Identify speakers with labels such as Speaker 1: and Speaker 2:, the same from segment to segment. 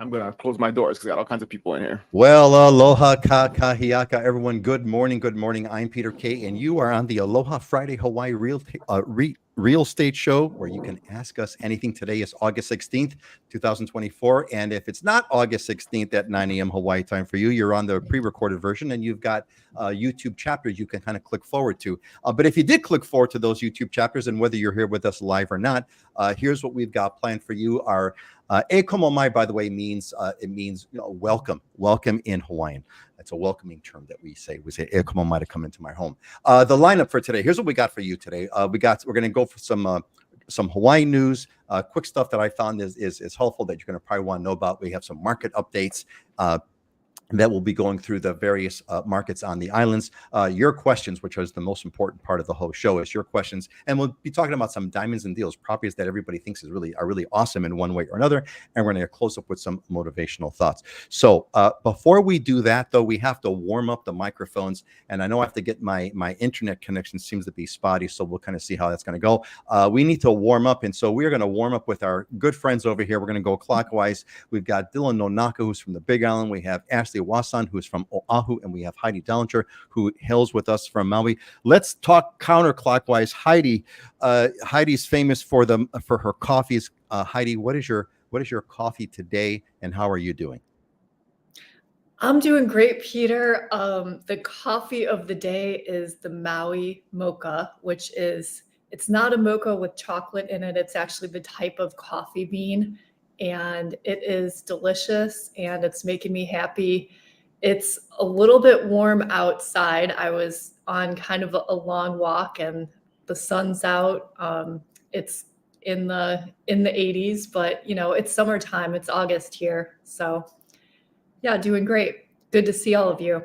Speaker 1: I'm gonna close my doors because I got all kinds of people in here.
Speaker 2: Well, aloha, kahiaka, everyone. Good morning. Good morning. I'm Peter K, and you are on the Aloha Friday Hawaii Real Estate Show, where you can ask us anything. Today is August 16th, 2024. And if it's not August 16th at 9 a.m. Hawaii time for you, you're on the pre-recorded version, and you've got YouTube chapters you can kind of click forward to. But if you did click forward to those YouTube chapters, and whether you're here with us live or not, here's what we've got planned for you. Our E Komo Mai, by the way, means welcome in Hawaiian. That's a welcoming term that we say. We say E Komo Mai to come into my home. The lineup for today. Here's what we got for you today. We're going to go for some Hawaii news, quick stuff that I found is helpful that you're going to probably want to know about. We have some market updates. That will be going through the various markets on the islands. Your questions, which is the most important part of the whole show, is your questions. And we'll be talking about some diamonds and deals, properties that everybody thinks are really awesome in one way or another. And we're going to close up with some motivational thoughts. So before we do that, though, we have to warm up the microphones. And I know I have to get my internet connection seems to be spotty. So we'll kind of see how that's going to go. We need to warm up. And so we're going to warm up with our good friends over here. We're going to go clockwise. We've got Dylan Nonaka, who's from the Big Island. We have Ashley Wasan, who's from Oahu, and we have Heidi Dellinger, who hails with us from Maui. Let's talk counterclockwise. Heidi, Heidi's famous for her coffees. Heidi, what is your coffee today, and how are you doing?
Speaker 3: I'm doing great, Peter. The coffee of the day is the Maui mocha, it's not a mocha with chocolate in it. It's actually the type of coffee bean, and it is delicious, and it's making me happy. It's a little bit warm outside. I was on kind of a long walk, and the sun's out. It's in the 80s, but it's summertime. It's August here. So yeah, doing great. Good to see all of you.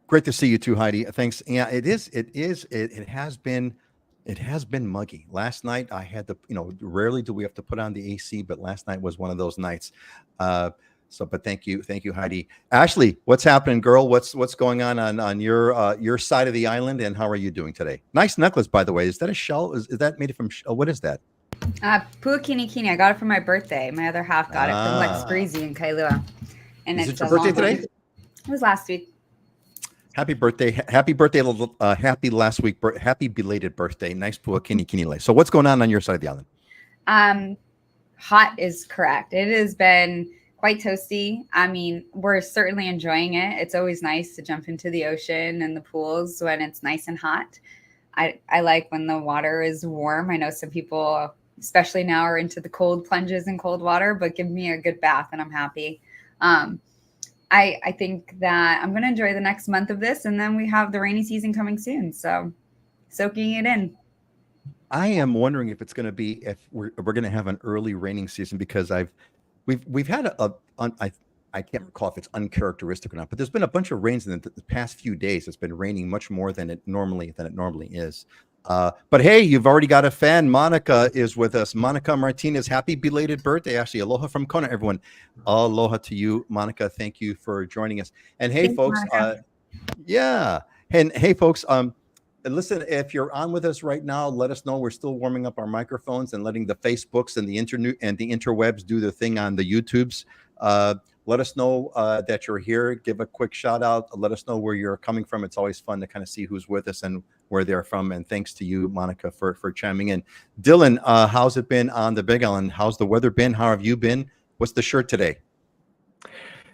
Speaker 2: Great to see you too, Heidi. Thanks. Yeah, it has been muggy. Last night I had rarely do we have to put on the AC, but last night was one of those nights. But thank you, Heidi. Ashley, what's happening, girl? What's going on your side of the island, and how are you doing today? Nice necklace, by the way. Is that a shell? Is that made from? What is that?
Speaker 4: Puakinikini. I got it for my birthday. My other half got it from Lex Breezy in Kailua. And
Speaker 2: is it your birthday today?
Speaker 4: It was last week.
Speaker 2: Happy birthday! Happy last week. Happy belated birthday. Nice puakinikini. So what's going on your side of the island?
Speaker 4: Hot is correct. It has been quite toasty. I mean, we're certainly enjoying it. It's always nice to jump into the ocean and the pools when it's nice and hot. I like when the water is warm. I know some people, especially now, are into the cold plunges in cold water, but give me a good bath and I'm happy. I think that I'm going to enjoy the next month of this, and then we have the rainy season coming soon. So soaking it in.
Speaker 2: I am wondering if we're going to have an early raining season, because we've had I can't recall if it's uncharacteristic or not, but there's been a bunch of rains in the past few days. It's been raining much more than it normally is. But hey, you've already got a fan. Monica is with us. Monica Martinez, happy belated birthday. Actually, aloha from Kona, everyone. Aloha to you, Monica. Thank you for joining us. And hey,
Speaker 4: Thanks,
Speaker 2: folks, hey, folks, listen, if you're on with us right now, let us know. We're still warming up our microphones and letting the Facebooks and the interwebs do their thing on the YouTubes. Let us know that you're here. Give a quick shout out. Let us know where you're coming from. It's always fun to kind of see who's with us and where they're from. And thanks to you, Monica, for chiming in. Dylan, how's it been on the Big Island? How's the weather been? How have you been? What's the shirt today?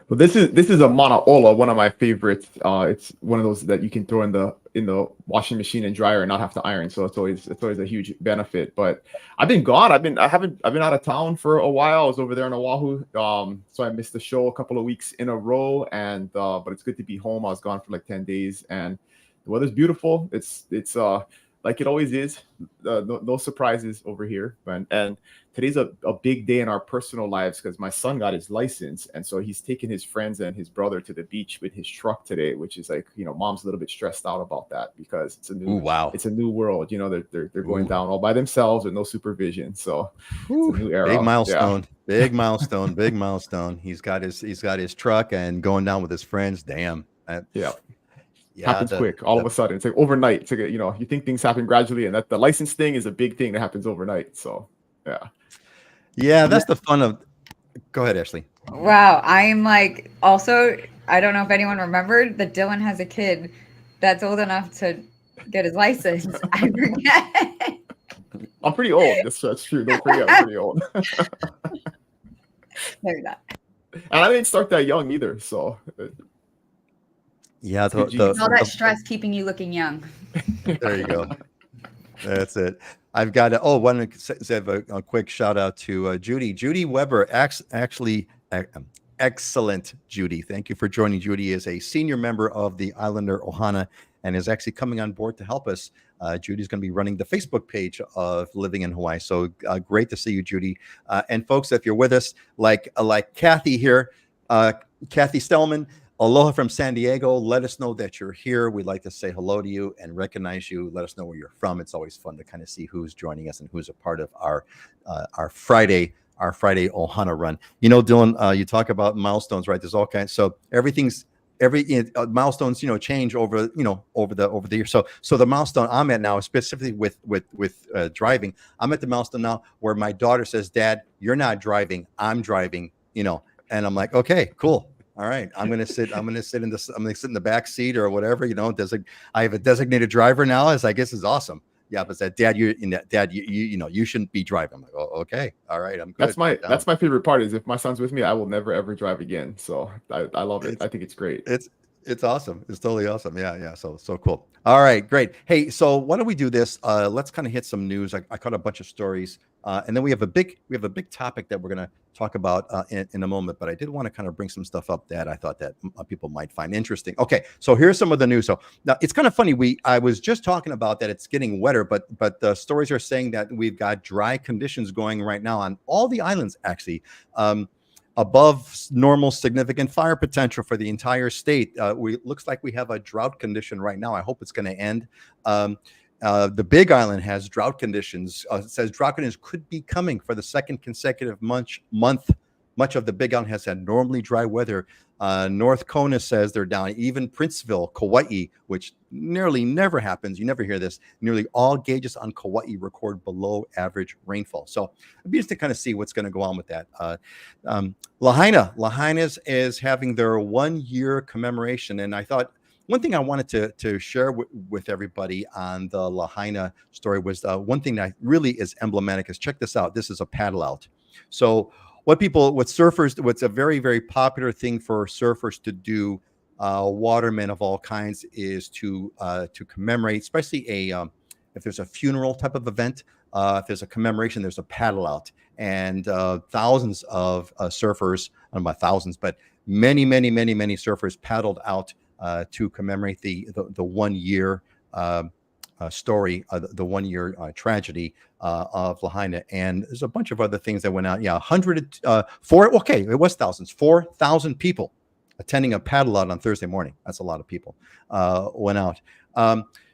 Speaker 1: Well, this is a Manaola, one of my favorites. It's one of those that you can throw in the washing machine and dryer and not have to iron. So it's always a huge benefit. But I've been gone. I've been out of town for a while. I was over there in Oahu. So I missed the show a couple of weeks in a row. And but it's good to be home. I was gone for like 10 days, and the weather's beautiful. It's like it always is. No surprises over here. And today's a big day in our personal lives, because my son got his license, and so he's taking his friends and his brother to the beach with his truck today, which is like, mom's a little bit stressed out about that, because it's a new it's a new world. They're going down all by themselves with no supervision. So it's a new era.
Speaker 2: Big milestone. Yeah. Big milestone. He's got his truck and going down with his friends. Damn.
Speaker 1: Yeah, happens quick. All of a sudden, it's like overnight. It's like, you think things happen gradually, and that the license thing is a big thing that happens overnight. So yeah,
Speaker 2: that's the fun of Go ahead, Ashley.
Speaker 4: Wow, I'm like also. I don't know if anyone remembered that Dylan has a kid that's old enough to get his license. I forget.
Speaker 1: I'm pretty old. That's true. Don't forget, I'm pretty old.
Speaker 4: No, you're not.
Speaker 1: And I didn't start that young either. So
Speaker 2: Yeah,
Speaker 1: it's good genes.
Speaker 4: All that stress keeping you looking young.
Speaker 2: there you go. That's it. I've got to, want to say a quick shout out to Judy. Judy Weber, actually, excellent, Judy. Thank you for joining. Judy is a senior member of the Islander Ohana and is actually coming on board to help us. Judy's going to be running the Facebook page of Living in Hawaii. So great to see you, Judy. And folks, if you're with us, like Kathy here, Kathy Stellman, aloha from San Diego. Let us know that you're here. We'd like to say hello to you and recognize you. Let us know where you're from. It's always fun to kind of see who's joining us and who's a part of our Friday Ohana run. You know, Dylan, you talk about milestones, right? There's all kinds. So milestones, change over the year. So the milestone I'm at now, specifically with driving, I'm at the milestone now where my daughter says, "Dad, you're not driving. I'm driving." And I'm like, "Okay, cool. All right, I'm gonna sit in the back seat or whatever. I have a designated driver now. As I guess is awesome. Yeah, but that Dad, you shouldn't be driving. I'm like, oh, okay, all right, I'm good.
Speaker 1: That's my favorite part is if my son's with me, I will never ever drive again. So I love it. I think it's great.
Speaker 2: It's awesome. It's totally awesome. Yeah. So cool. All right, great. Hey, so why don't we do this? Let's kind of hit some news. I caught a bunch of stories, and then we have a big topic that we're going to talk about in a moment. But I did want to kind of bring some stuff up that I thought that people might find interesting. Okay, so here's some of the news. So now it's kind of funny. I was just talking about that it's getting wetter, but the stories are saying that we've got dry conditions going right now on all the islands. Actually. Above normal significant fire potential for the entire state. Looks like we have a drought condition right now. I hope it's going to end. The Big Island has drought conditions. It says drought conditions could be coming for the second consecutive month. Much of the Big Island has had normally dry weather. North Kona says they're down. Even Princeville, Kauai, which nearly never happens. You never hear this. Nearly all gauges on Kauai record below average rainfall. So it'd be interesting to kind of see what's going to go on with that. Lahaina is having their 1 year commemoration. And I thought one thing I wanted to share with everybody on the Lahaina story was one thing that really is emblematic is check this out. This is a paddle out. So what's a very, very popular thing for surfers to do, watermen of all kinds, is to commemorate, especially if there's a funeral type of event, if there's a commemoration, there's a paddle out, and thousands of surfers, I don't know about thousands, but many surfers paddled out to commemorate the 1 year story, the 1 year tragedy of Lahaina. And there's a bunch of other things that went out. Yeah, it was thousands, 4,000 people attending a paddle out on Thursday morning. That's a lot of people went out.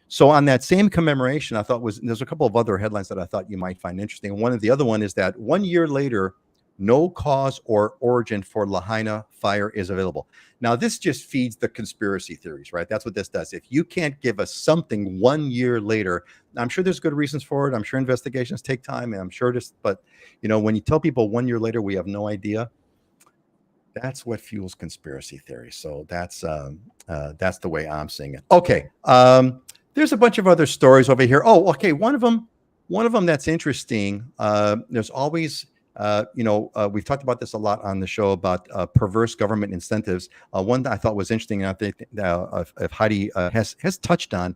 Speaker 2: So on that same commemoration, there's a couple of other headlines that I thought you might find interesting. One of the other one is that 1 year later, no cause or origin for Lahaina fire is available. Now, this just feeds the conspiracy theories, right? That's what this does. If you can't give us something 1 year later, I'm sure there's good reasons for it. I'm sure investigations take time, and I'm sure but when you tell people 1 year later we have no idea, that's what fuels conspiracy theories. So that's the way I'm seeing it. Okay, there's a bunch of other stories over here. Oh, okay, one of them that's interesting. There's always we've talked about this a lot on the show about perverse government incentives. One that I thought was interesting, and I think if Heidi has touched on,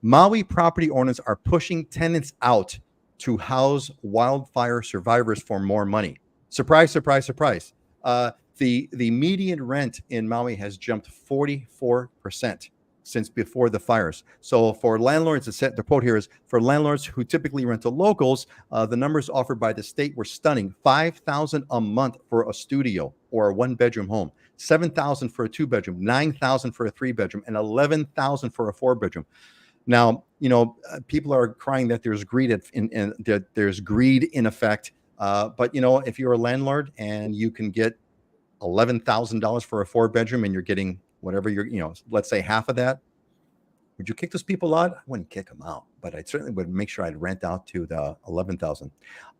Speaker 2: Maui property owners are pushing tenants out to house wildfire survivors for more money. Surprise, surprise, surprise. The median rent in Maui has jumped 44% since before the fires. So for landlords, the quote here is, for landlords who typically rent to locals, the numbers offered by the state were stunning. $5,000 a month for a studio or a 1-bedroom home, $7,000 for a 2-bedroom, $9,000 for a 3-bedroom, and $11,000 for a 4-bedroom. Now, people are crying that there's greed there's greed in effect. But if you're a landlord and you can get $11,000 for a 4-bedroom and you're getting whatever let's say half of that, would you kick those people out? I wouldn't kick them out, but I certainly would make sure I'd rent out to the 11,000.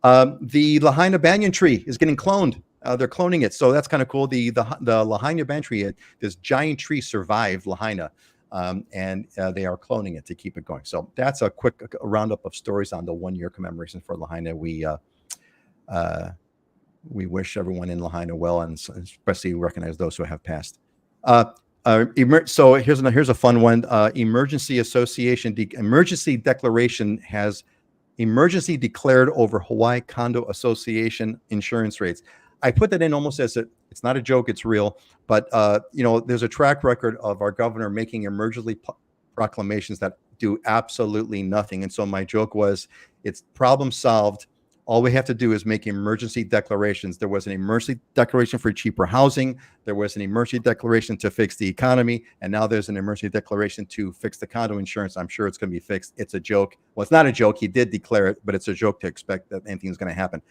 Speaker 2: The Lahaina banyan tree is getting cloned. They're cloning it, so that's kind of cool. The Lahaina banyan tree, this giant tree survived Lahaina, and they are cloning it to keep it going. So that's a quick roundup of stories on the 1-year commemoration for Lahaina. We wish everyone in Lahaina well, and especially recognize those who have passed. So here's a fun one. Emergency declaration has emergency declared over Hawaii Condo Association insurance rates. I put that in almost as it's not a joke, it's real. But there's a track record of our governor making emergency proclamations that do absolutely nothing. And so my joke was, it's problem solved. All we have to do is make emergency declarations. There was an emergency declaration for cheaper housing. There was an emergency declaration to fix the economy. And now there's an emergency declaration to fix the condo insurance. I'm sure it's going to be fixed. It's a joke. Well, it's not a joke. He did declare it, but it's a joke to expect that anything's going to happen.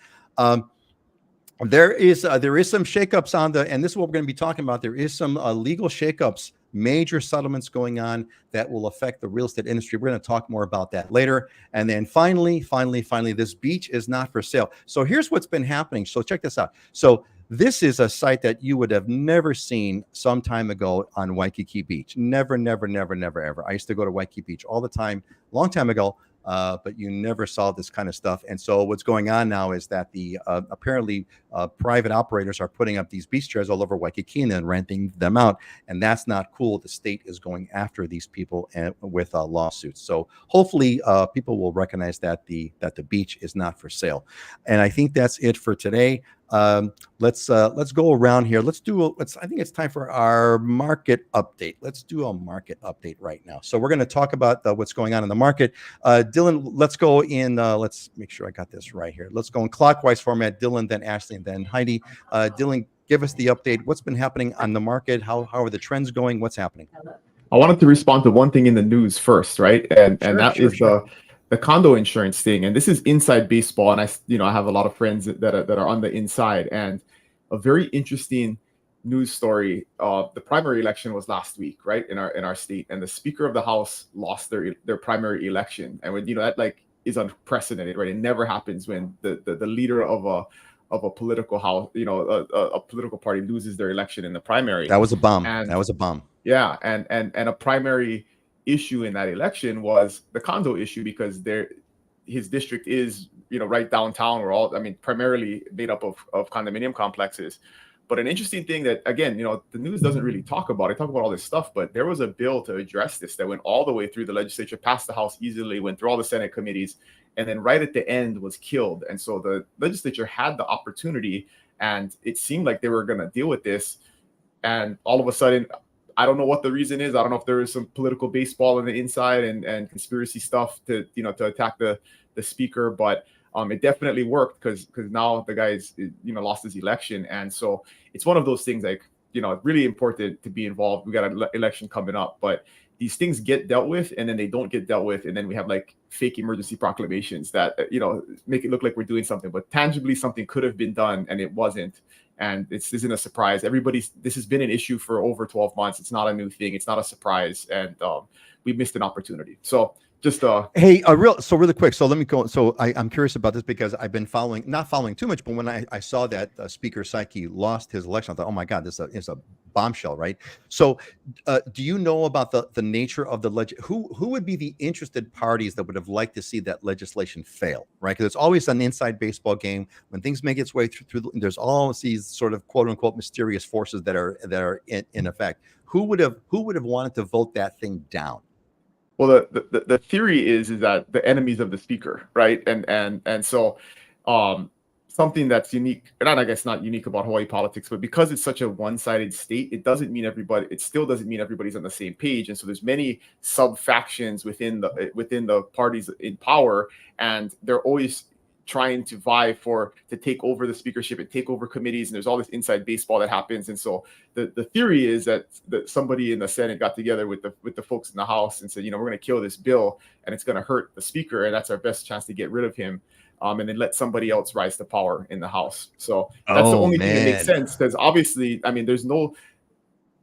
Speaker 2: There is some shakeups on and this is what we're going to be talking about. There is some legal shakeups, major settlements going on that will affect the real estate industry. We're going to talk more about that later. And then finally, this beach is not for sale. So here's what's been happening. So check this out. So this is a site that you would have never seen some time ago on Waikiki Beach. Never, ever. I used to go to Waikiki Beach all the time, long time ago. But you never saw this kind of stuff. And so what's going on now is that the apparently private operators are putting up these beach chairs all over Waikiki and then renting them out. And that's not cool. The state is going after these people with lawsuits. So hopefully people will recognize that the beach is not for sale. And I think that's it for today. Let's go around here. I think it's time for our market update. Let's do a market update right now. So we're going to talk about what's going on in the market. Dylan, let's go in. Let's make sure I got this right here. Let's go in clockwise format. Dylan, then Ashley, and then Heidi. Dylan, give us the update. What's been happening on the market? How are the trends going? What's happening?
Speaker 1: I wanted to respond to one thing in the news first, right? And that is the condo insurance thing. And this is inside baseball. And I have a lot of friends that are on the inside. And a very interesting news story. The primary election was last week, right, in our state, and the Speaker of the House lost their primary election. And when that is unprecedented, right? It never happens when the leader of a political house, a political party loses their election in the primary.
Speaker 2: That was a bomb.
Speaker 1: Yeah, and a primary issue in that election was the condo issue, because his district is right downtown. Primarily made up of condominium complexes. But an interesting thing that, again, the news doesn't really talk about. It talk about all this stuff, but there was a bill to address this that went all the way through the legislature, passed the House easily, went through all the Senate committees, and then right at the end was killed. And so the legislature had the opportunity, and it seemed like they were going to deal with this. And all of a sudden, I don't know what the reason is. I don't know if there is some political baseball on the inside and conspiracy stuff to attack the speaker, but it definitely worked because now the guy's lost his election. And so it's one of those things really important to be involved. We got an election coming up, but these things get dealt with and then they don't get dealt with. And then we have fake emergency proclamations that, make it look like we're doing something, but tangibly something could have been done and it wasn't. And this isn't a surprise. This has been an issue for over 12 months. It's not a new thing. It's not a surprise. And we missed an opportunity. So just
Speaker 2: really quick. So let me go. So I'm curious about this because I've been not following too much, but when I saw that Speaker Psyche lost his election, I thought, oh my God, this is a bombshell, right? So do you know about the nature of who would be the interested parties that would have liked to see that legislation fail, right? Because it's always an inside baseball game. When things make its way through there's always these sort of quote unquote mysterious forces that are in effect. Who would have wanted to vote that thing down?
Speaker 1: Well, the theory is that the enemies of the speaker, right? And so something that's unique, and I guess not unique about Hawaii politics, but because it's such a one-sided state, it still doesn't mean everybody's on the same page. And so there's many sub-factions within the parties in power, and they're always trying to vie to take over the speakership and take over committees, and there's all this inside baseball that happens. And so the theory is that somebody in the Senate got together with the folks in the House and said, we're going to kill this bill and it's going to hurt the speaker, and that's our best chance to get rid of him, and then let somebody else rise to power in the House. So that's the only thing that makes sense, because obviously, there's no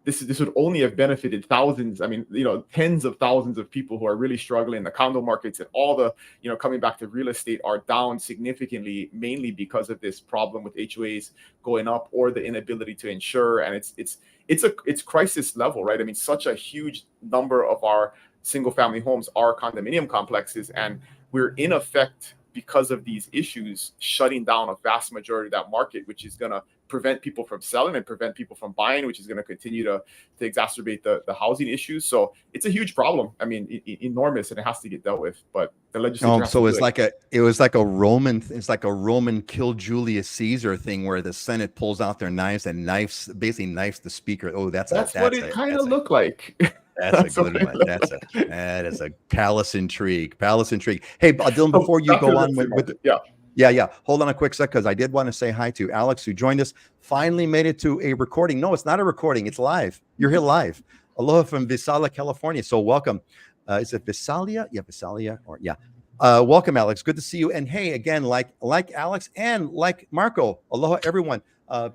Speaker 1: this would only have benefited thousands. I mean, tens of thousands of people who are really struggling. The condo markets and all the, coming back to real estate are down significantly, mainly because of this problem with HOAs going up or the inability to insure. And it's crisis level, right? I mean, such a huge number of our single family homes are condominium complexes, and we're in effect, because of these issues, shutting down a vast majority of that market, which is going to prevent people from selling and prevent people from buying, which is going to continue to exacerbate the housing issues. So it's a huge problem. I mean, enormous, and it has to get dealt with. But the legislature.
Speaker 2: So it's like a Roman kill Julius Caesar thing, where the Senate pulls out their knives and basically knifes the speaker. Oh, that's
Speaker 1: what it kind of looked like.
Speaker 2: That's a good one. That is a palace intrigue. Hey, Dylan, before you go on with yeah. Hold on a quick sec, because I did want to say hi to Alex, who joined us. Finally made it to a recording. No, it's not a recording. It's live. You're here live. Aloha from Visalia, California. So welcome. Is it Visalia? Yeah, Visalia. Welcome, Alex. Good to see you. And hey, again, like Alex and like Marco, aloha, everyone.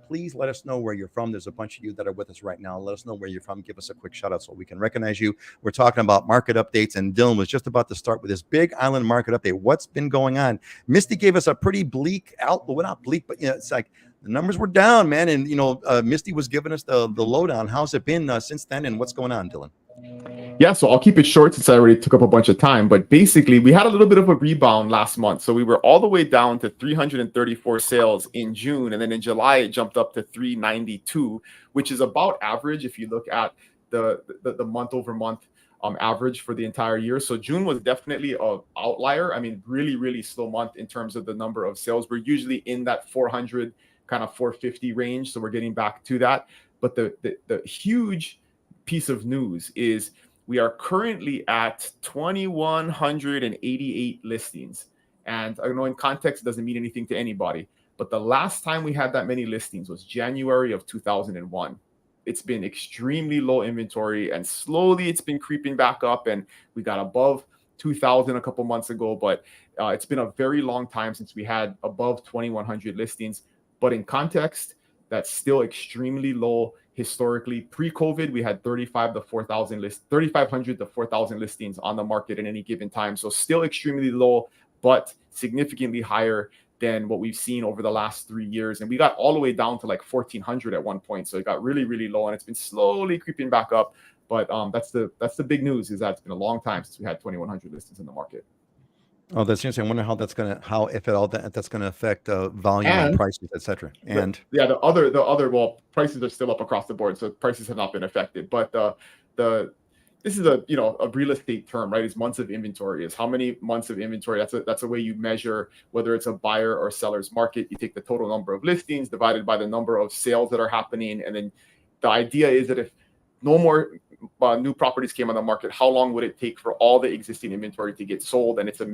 Speaker 2: Please let us know where you're from. There's a bunch of you that are with us right now. Let us know where you're from. Give us a quick shout out so we can recognize you. We're talking about market updates, and Dylan was just about to start with this big island market update. What's been going on? Misty gave us a pretty bleak outlook. Well, not bleak, but it's like the numbers were down, man. And Misty was giving us the lowdown. How's it been since then, and what's going on, Dylan?
Speaker 1: Yeah, so I'll keep it short since I already took up a bunch of time. But basically, we had a little bit of a rebound last month. So we were all the way down to 334 sales in June. And then in July, it jumped up to 392, which is about average if you look at the month over month average for the entire year. So June was definitely an outlier. I mean, really, really slow month in terms of the number of sales. We're usually in that 400, kind of 450 range. So we're getting back to that. But the huge piece of news is we are currently at 2,188 listings. And I know in context, it doesn't mean anything to anybody, but the last time we had that many listings was January of 2001. It's been extremely low inventory, and slowly it's been creeping back up, and we got above 2,000 a couple months ago, but it's been a very long time since we had above 2,100 listings. But in context, that's still extremely low. Historically, pre-COVID, we had 3,500 to 4,000 listings on the market at any given time. So still extremely low, but significantly higher than what we've seen over the last 3 years. And we got all the way down to like 1,400 at one point. So it got really, really low, and it's been slowly creeping back up. But that's the big news, is that it's been a long time since we had 2,100 listings in the market.
Speaker 2: Oh, that's interesting. I wonder how if at all, that's going to affect volume and prices, etc. And
Speaker 1: the other prices are still up across the board, so prices have not been affected. But this is a real estate term, right? It's months of inventory. Is how many months of inventory. That's a way you measure whether it's a buyer or seller's market. You take the total number of listings divided by the number of sales that are happening, and then the idea is that if no more new properties came on the market, how long would it take for all the existing inventory to get sold? And it's a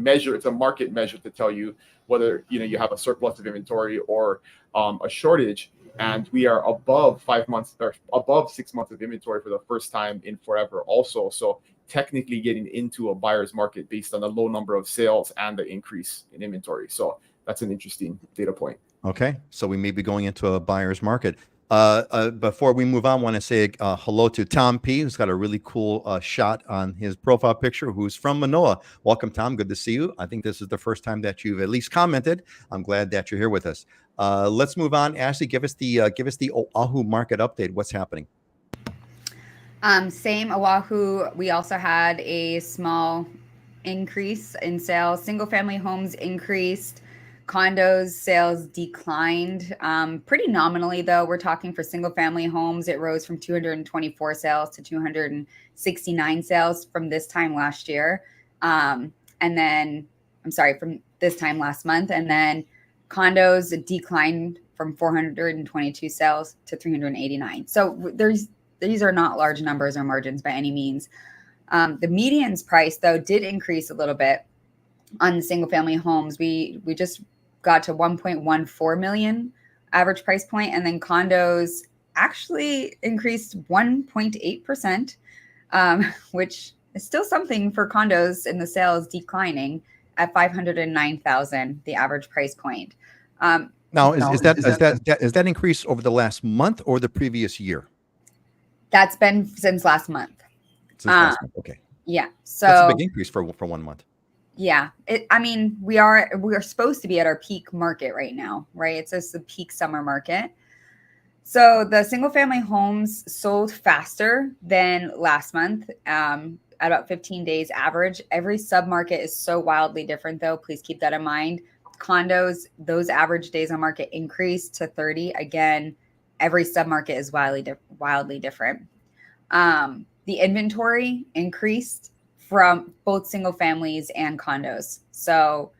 Speaker 1: market measure to tell you whether you have a surplus of inventory or a shortage. And we are above 5 months or above 6 months of inventory for the first time in forever also. So technically getting into a buyer's market based on the low number of sales and the increase in inventory. So that's an interesting data point.
Speaker 2: Okay, so we may be going into a buyer's market. Before we move on, I want to say hello to Tom P, who's got a really cool shot on his profile picture, who's from Manoa. Welcome, Tom. Good to see you. I think this is the first time that you've at least commented. I'm glad that you're here with us. Let's move on. Ashley, give us the Oahu market update. What's happening?
Speaker 4: Same Oahu. We also had a small increase in sales. Single family homes increased. Condos sales declined pretty nominally, though. We're talking for single family homes, it rose from 224 sales to 269 sales from this time last year. From this time last month. And then condos declined from 422 sales to 389. So these are not large numbers or margins by any means. The median's price, though, did increase a little bit on the single family homes. We just got to 1.14 million average price point, and then condos actually increased 1.8%, which is still something for condos in the sales declining at 509,000, the average price point.
Speaker 2: Now, is that increase over the last month or the previous year?
Speaker 4: That's been since last month.
Speaker 2: Since last month. Okay.
Speaker 4: Yeah. So
Speaker 2: that's a big increase for 1 month.
Speaker 4: Yeah. I mean, we are supposed to be at our peak market right now, right? It's just the peak summer market. So the single family homes sold faster than last month, at about 15 days average. Every submarket is so wildly different, though. Please keep that in mind. Condos, those average days on market increased to 30. Again, every submarket is wildly different. The inventory increased from both single families and condos. So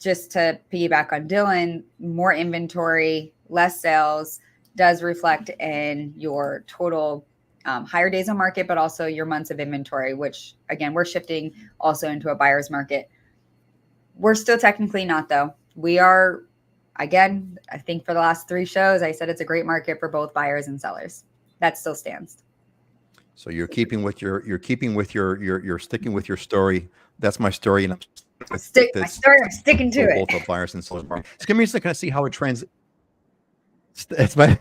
Speaker 4: just to piggyback on Dylan, more inventory, less sales does reflect in your total higher days on market, but also your months of inventory, which again, we're shifting also into a buyer's market. We're still technically not, though. We are, again, I think for the last 3 shows, I said it's a great market for both buyers and sellers. That still stands.
Speaker 2: So you're sticking with your story. That's my story, and
Speaker 4: I'm sticking to it.
Speaker 2: Both the buyers and sellers. It's gonna be interesting to kind of see how it trends. It's my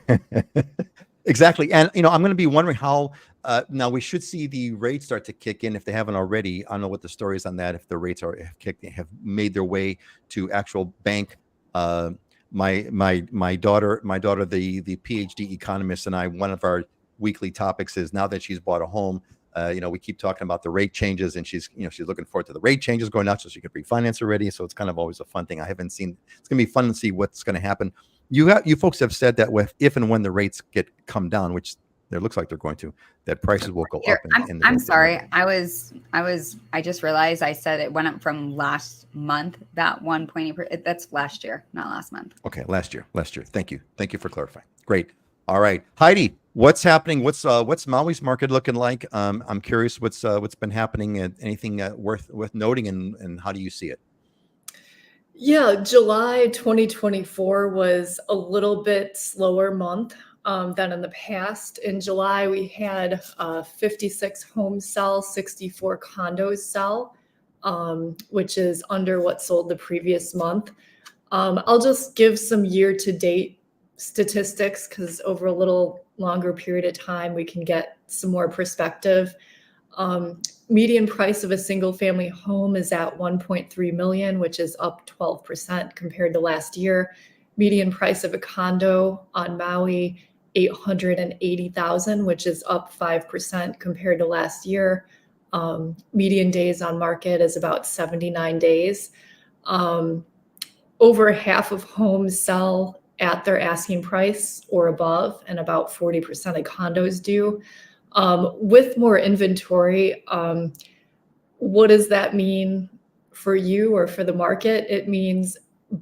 Speaker 2: exactly, and I'm going to be wondering how. Now we should see the rates start to kick in if they haven't already. I don't know what the story is on that. If the rates have made their way to actual bank. My daughter, the PhD economist, and I, one of our weekly topics is now that she's bought a home. We keep talking about the rate changes, and she's looking forward to the rate changes going out so she could refinance already. So it's kind of always a fun thing. I haven't seen. It's going to be fun to see what's going to happen. You folks have said that if and when the rates come down, which there looks like they're going to, that prices will go up.
Speaker 4: I'm sorry. I just realized I said it went up from last month. That 1.8%. That's last year, not last month.
Speaker 2: Okay, last year. Thank you for clarifying. Great. All right, Heidi, what's happening? What's Maui's market looking like? I'm curious what's been happening. Anything worth noting, and how do you see it?
Speaker 3: Yeah, July 2024 was a little bit slower month than in the past. In July, we had 56 homes sell, 64 condos sell, which is under what sold the previous month. I'll just give some year-to-date statistics because over a little longer period of time, we can get some more perspective. Median price of a single family home is at 1.3 million, which is up 12% compared to last year. Median price of a condo on Maui, 880,000, which is up 5% compared to last year. Median days on market is about 79 days. Over half of homes sell at their asking price or above, and about 40% of condos do. With more inventory, what does that mean for you or for the market? It means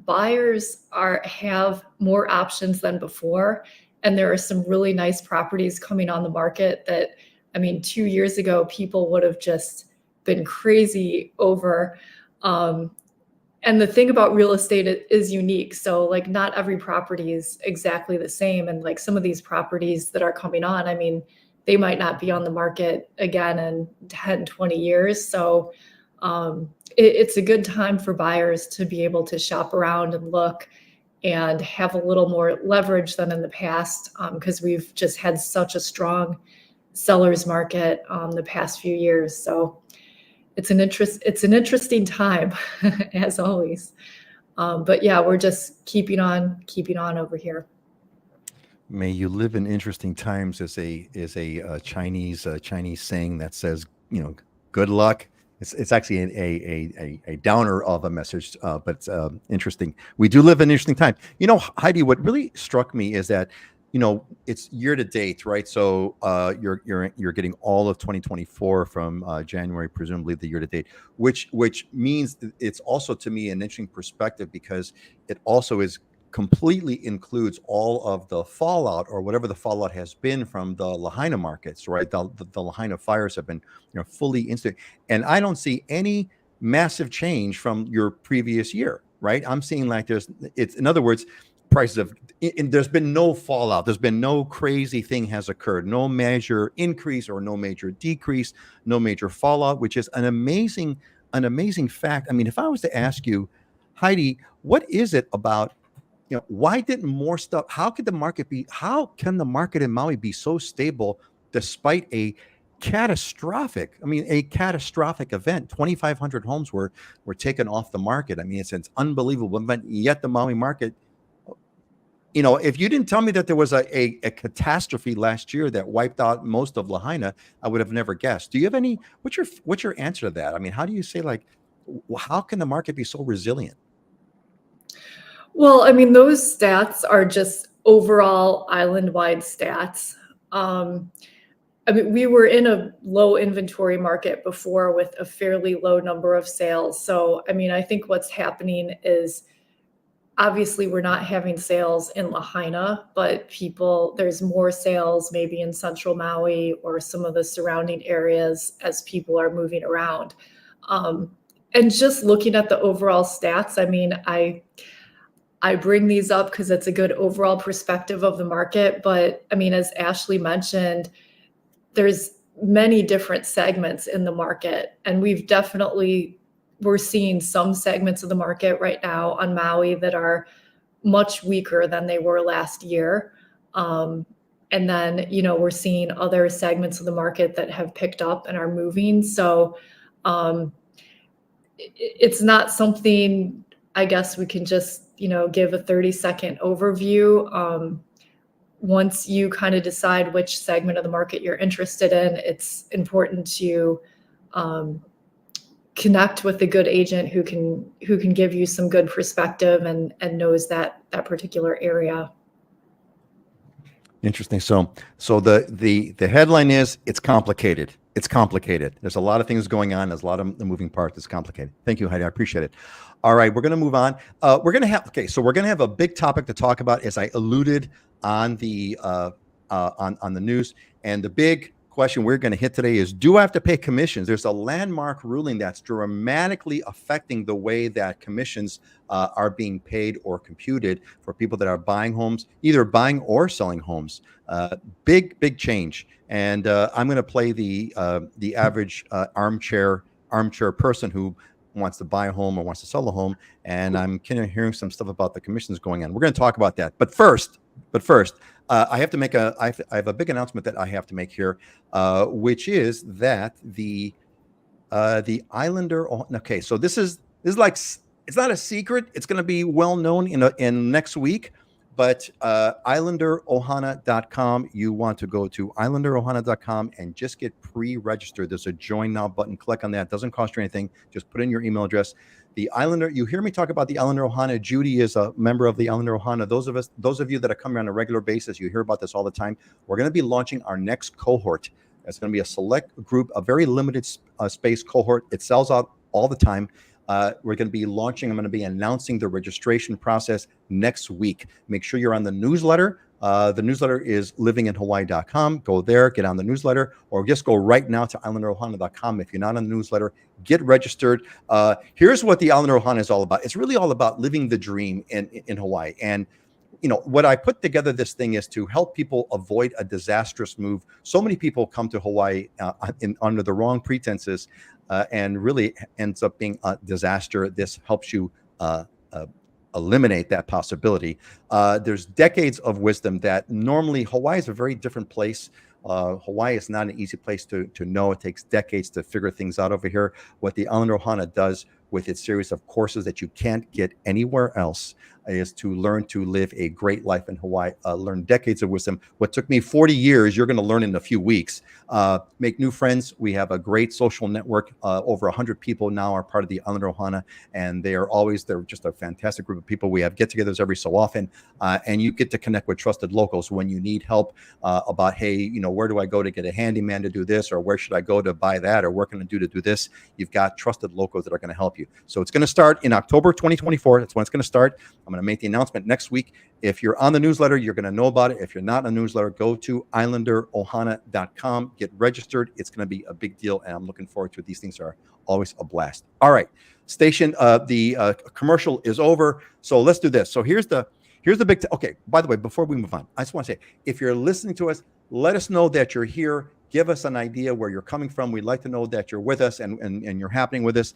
Speaker 3: buyers have more options than before, and there are some really nice properties coming on the market that, 2 years ago, people would have just been crazy over. And the thing about real estate is unique. So like not every property is exactly the same. And like some of these properties that are coming on, they might not be on the market again in 10, 20 years. So it's a good time for buyers to be able to shop around and look and have a little more leverage than in the past, because we've just had such a strong seller's market the past few years. So it's an interesting time as always. But yeah, we're just keeping on over here.
Speaker 2: May you live in interesting times is a Chinese saying that says, good luck. It's actually a downer of a message, but it's interesting. We do live in interesting times. Heidi, what really struck me is that, it's year to date, right? So you're getting all of 2024 from January, presumably the year to date, which means it's also to me an interesting perspective because it also completely includes all of the fallout or whatever the fallout has been from the Lahaina markets, right? The Lahaina fires have been fully instant, and I don't see any massive change from your previous year, right? I'm seeing like in other words, there's been no fallout, there's been no crazy thing has occurred, no major increase or no major decrease, no major fallout, which is an amazing fact. If I was to ask you, Heidi, what is it about, why didn't more stuff, how can the market in Maui be so stable despite a catastrophic event. 2,500 homes were taken off the market. I mean, it's an unbelievable event. Yet the Maui market, if you didn't tell me that there was a catastrophe last year that wiped out most of Lahaina, I would have never guessed. Do you have what's your answer to that? I mean, how do you say, like, how can the market be so resilient?
Speaker 3: Well, I mean, those stats are just overall island-wide stats. I mean, we were in a low inventory market before with a fairly low number of sales. So, I mean, I think what's happening is obviously we're not having sales in Lahaina, but there's more sales maybe in central Maui or some of the surrounding areas as people are moving around. And just looking at the overall stats, I mean, I bring these up because it's a good overall perspective of the market. But I mean, as Ashley mentioned, there's many different segments in the market. And we're seeing some segments of the market right now on Maui that are much weaker than they were last year. And then, we're seeing other segments of the market that have picked up and are moving. So it's not something, I guess, we can just, give a 30-second overview. Once you kind of decide which segment of the market you're interested in, it's important to connect with a good agent who can give you some good perspective and knows that particular area.
Speaker 2: Interesting. So the headline is, it's complicated. It's complicated. There's a lot of things going on. There's a lot of the moving parts. It's complicated. Thank you, Heidi. I appreciate it. All right, we're going to move on. We're going to have a big topic to talk about, as I alluded on the on the news. And the big question we're going to hit today is, do I have to pay commissions? There's a landmark ruling that's dramatically affecting the way that commissions are being paid or computed for people that are buying homes, either buying or selling homes. Big change. And I'm going to play the average armchair person who wants to buy a home or wants to sell a home, and I'm kind of hearing some stuff about the commissions going on. We're going to talk about that. But first, I have to make I have a big announcement that I have to make here, which is that the Islander. Okay, so this is like, it's not a secret. It's going to be well known in next week. But islanderohana.com, you want to go to islanderohana.com and just get pre-registered. There's a join now button. Click on that. It doesn't cost you anything. Just put in your email address. The Islander, you hear me talk about the Islander Ohana. Judy is a member of the Islander Ohana. Those of you that are coming on a regular basis, you hear about this all the time. We're going to be launching our next cohort. It's going to be a select group, a very limited space cohort. It sells out all the time. We're going to be launching. I'm going to be announcing the registration process next week. Make sure you're on the newsletter. The newsletter is livinginhawaii.com. Go there, get on the newsletter, or just go right now to islanderohana.com. If you're not on the newsletter, get registered. Here's what the Islander Ohana is all about. It's really all about living the dream in Hawaii. And what I put together this thing is to help people avoid a disastrous move. So many people come to Hawaii under the wrong pretenses, and really ends up being a disaster. This helps you eliminate that possibility. There's decades of wisdom that normally Hawaii is a very different place. Hawaii is not an easy place to know. It takes decades to figure things out over here. What the Islander Ohana does with its series of courses that you can't get anywhere else is to learn to live a great life in Hawaii, learn decades of wisdom. What took me 40 years, you're going to learn in a few weeks. Make new friends. We have a great social network. Over 100 people now are part of the Islander Ohana, and they're just a fantastic group of people. We have get-togethers every so often, and you get to connect with trusted locals when you need help about, hey, where do I go to get a handyman to do this, or where should I go to buy that, or what can I do to do this? You've got trusted locals that are going to help you. So it's going to start in October 2024. That's when it's going to start. I'm going to make the announcement next week. If you're on the newsletter, you're going to know about it. If you're not on the newsletter, go to islanderohana.com, get registered. It's going to be a big deal, and I'm looking forward to it. These things are always a blast. All right, station. The commercial is over, so let's do this. So here's the big. Okay. By the way, before we move on, I just want to say, if you're listening to us, let us know that you're here Give us an idea where you're coming from. We'd like to know that you're with us and you're happening with us.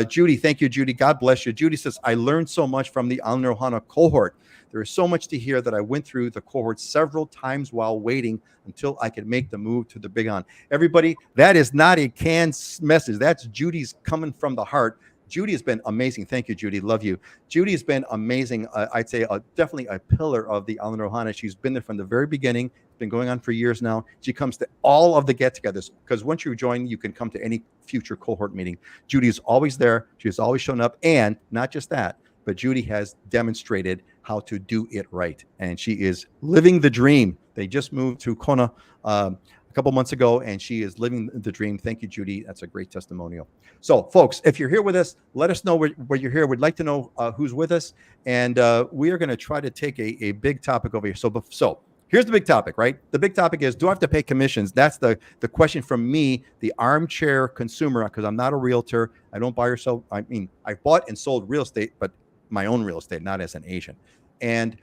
Speaker 2: Judy, thank you, Judy. God bless you. Judy says, I learned so much from the Aloha cohort. There is so much to hear that I went through the cohort several times while waiting until I could make the move to the Big On. Everybody, that is not a canned message. That's Judy's coming from the heart. Judy has been amazing. Thank you, Judy. Love you. Judy has been amazing. I'd say definitely a pillar of the Aloha. She's been there from the very beginning. It's been going on for years now. She comes to all of the get-togethers because once you join, you can come to any future cohort meeting. Judy is always there. She's always shown up. And not just that, but Judy has demonstrated how to do it right. And she is living the dream. They just moved to Kona a couple months ago, and she is living the dream. Thank you, Judy. That's a great testimonial. So, folks, if you're here with us, let us know where you're here. We'd like to know who's with us. And we are going to try to take a big topic over here. So here's the big topic, right? The big topic is, do I have to pay commissions? That's the question from me, the armchair consumer, because I'm not a realtor. I don't buy or sell. I mean, I bought and sold real estate, but my own real estate, not as an agent. And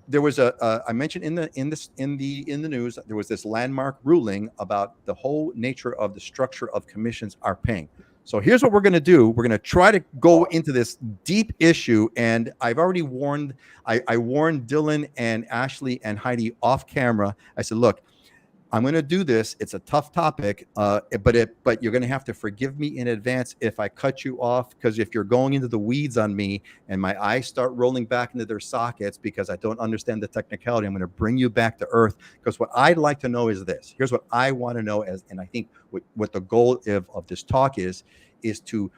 Speaker 2: there was I mentioned in the news, there was this landmark ruling about the whole nature of the structure of commissions are paying. So here's what we're going to do. We're going to try to go into this deep issue. And I've already warned, I warned Dylan and Ashley and Heidi off camera. I said, look, I'm going to do this. It's a tough topic, but you're going to have to forgive me in advance if I cut you off, because if you're going into the weeds on me and my eyes start rolling back into their sockets because I don't understand the technicality, I'm going to bring you back to earth. Because what I'd like to know is this. Here's what I want to know, and I think what the goal of this talk is to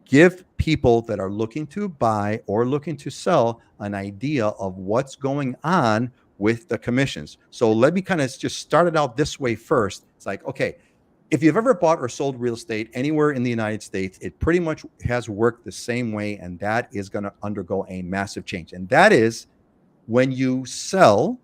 Speaker 2: give people that are looking to buy or looking to sell an idea of what's going on with the commissions. So let me kind of just start it out this way first. It's like, okay, if you've ever bought or sold real estate anywhere in the United States, it pretty much has worked the same way, and that is going to undergo a massive change. And that is when you sell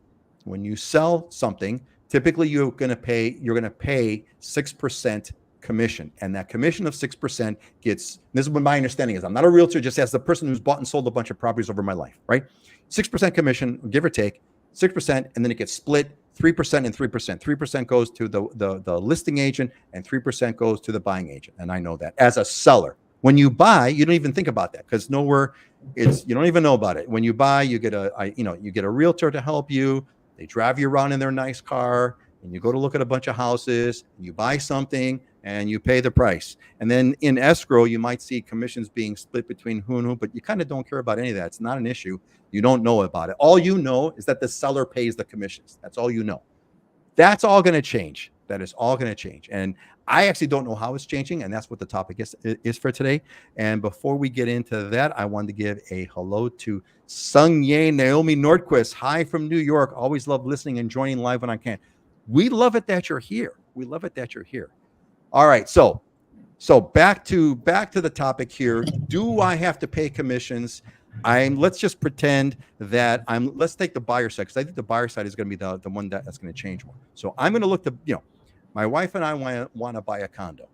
Speaker 2: something, typically you're going to pay 6% commission, and that commission of 6% gets, this is what my understanding is. I'm not a realtor, just as the person who's bought and sold a bunch of properties over my life, right? 6% commission, give or take, 6%, and then it gets split 3% and 3%. 3% goes to the listing agent, and 3% goes to the buying agent. And I know that as a seller. When you buy, you don't even think about that because you don't even know about it. When you buy, you get a realtor to help you. They drive you around in their nice car, and you go to look at a bunch of houses, and you buy something, and you pay the price. And then in escrow, you might see commissions being split between who and who, but you kind of don't care about any of that. It's not an issue. You don't know about it. All you know is that the seller pays the commissions. That's all you know. That's all going to change. That is all going to change. And I actually don't know how it's changing, and that's what the topic is for today. And before we get into that, I wanted to give a hello to Sung Ye Naomi Nordquist. Hi from New York. Always love listening and joining live when I can. We love it that you're here. We love it that you're here. All right, so back to the topic here. Do I have to pay commissions? Let's just pretend that let's take the buyer side, because I think the buyer side is going to be the one that's going to change more. So I'm going to look to, my wife and I want to buy a condo.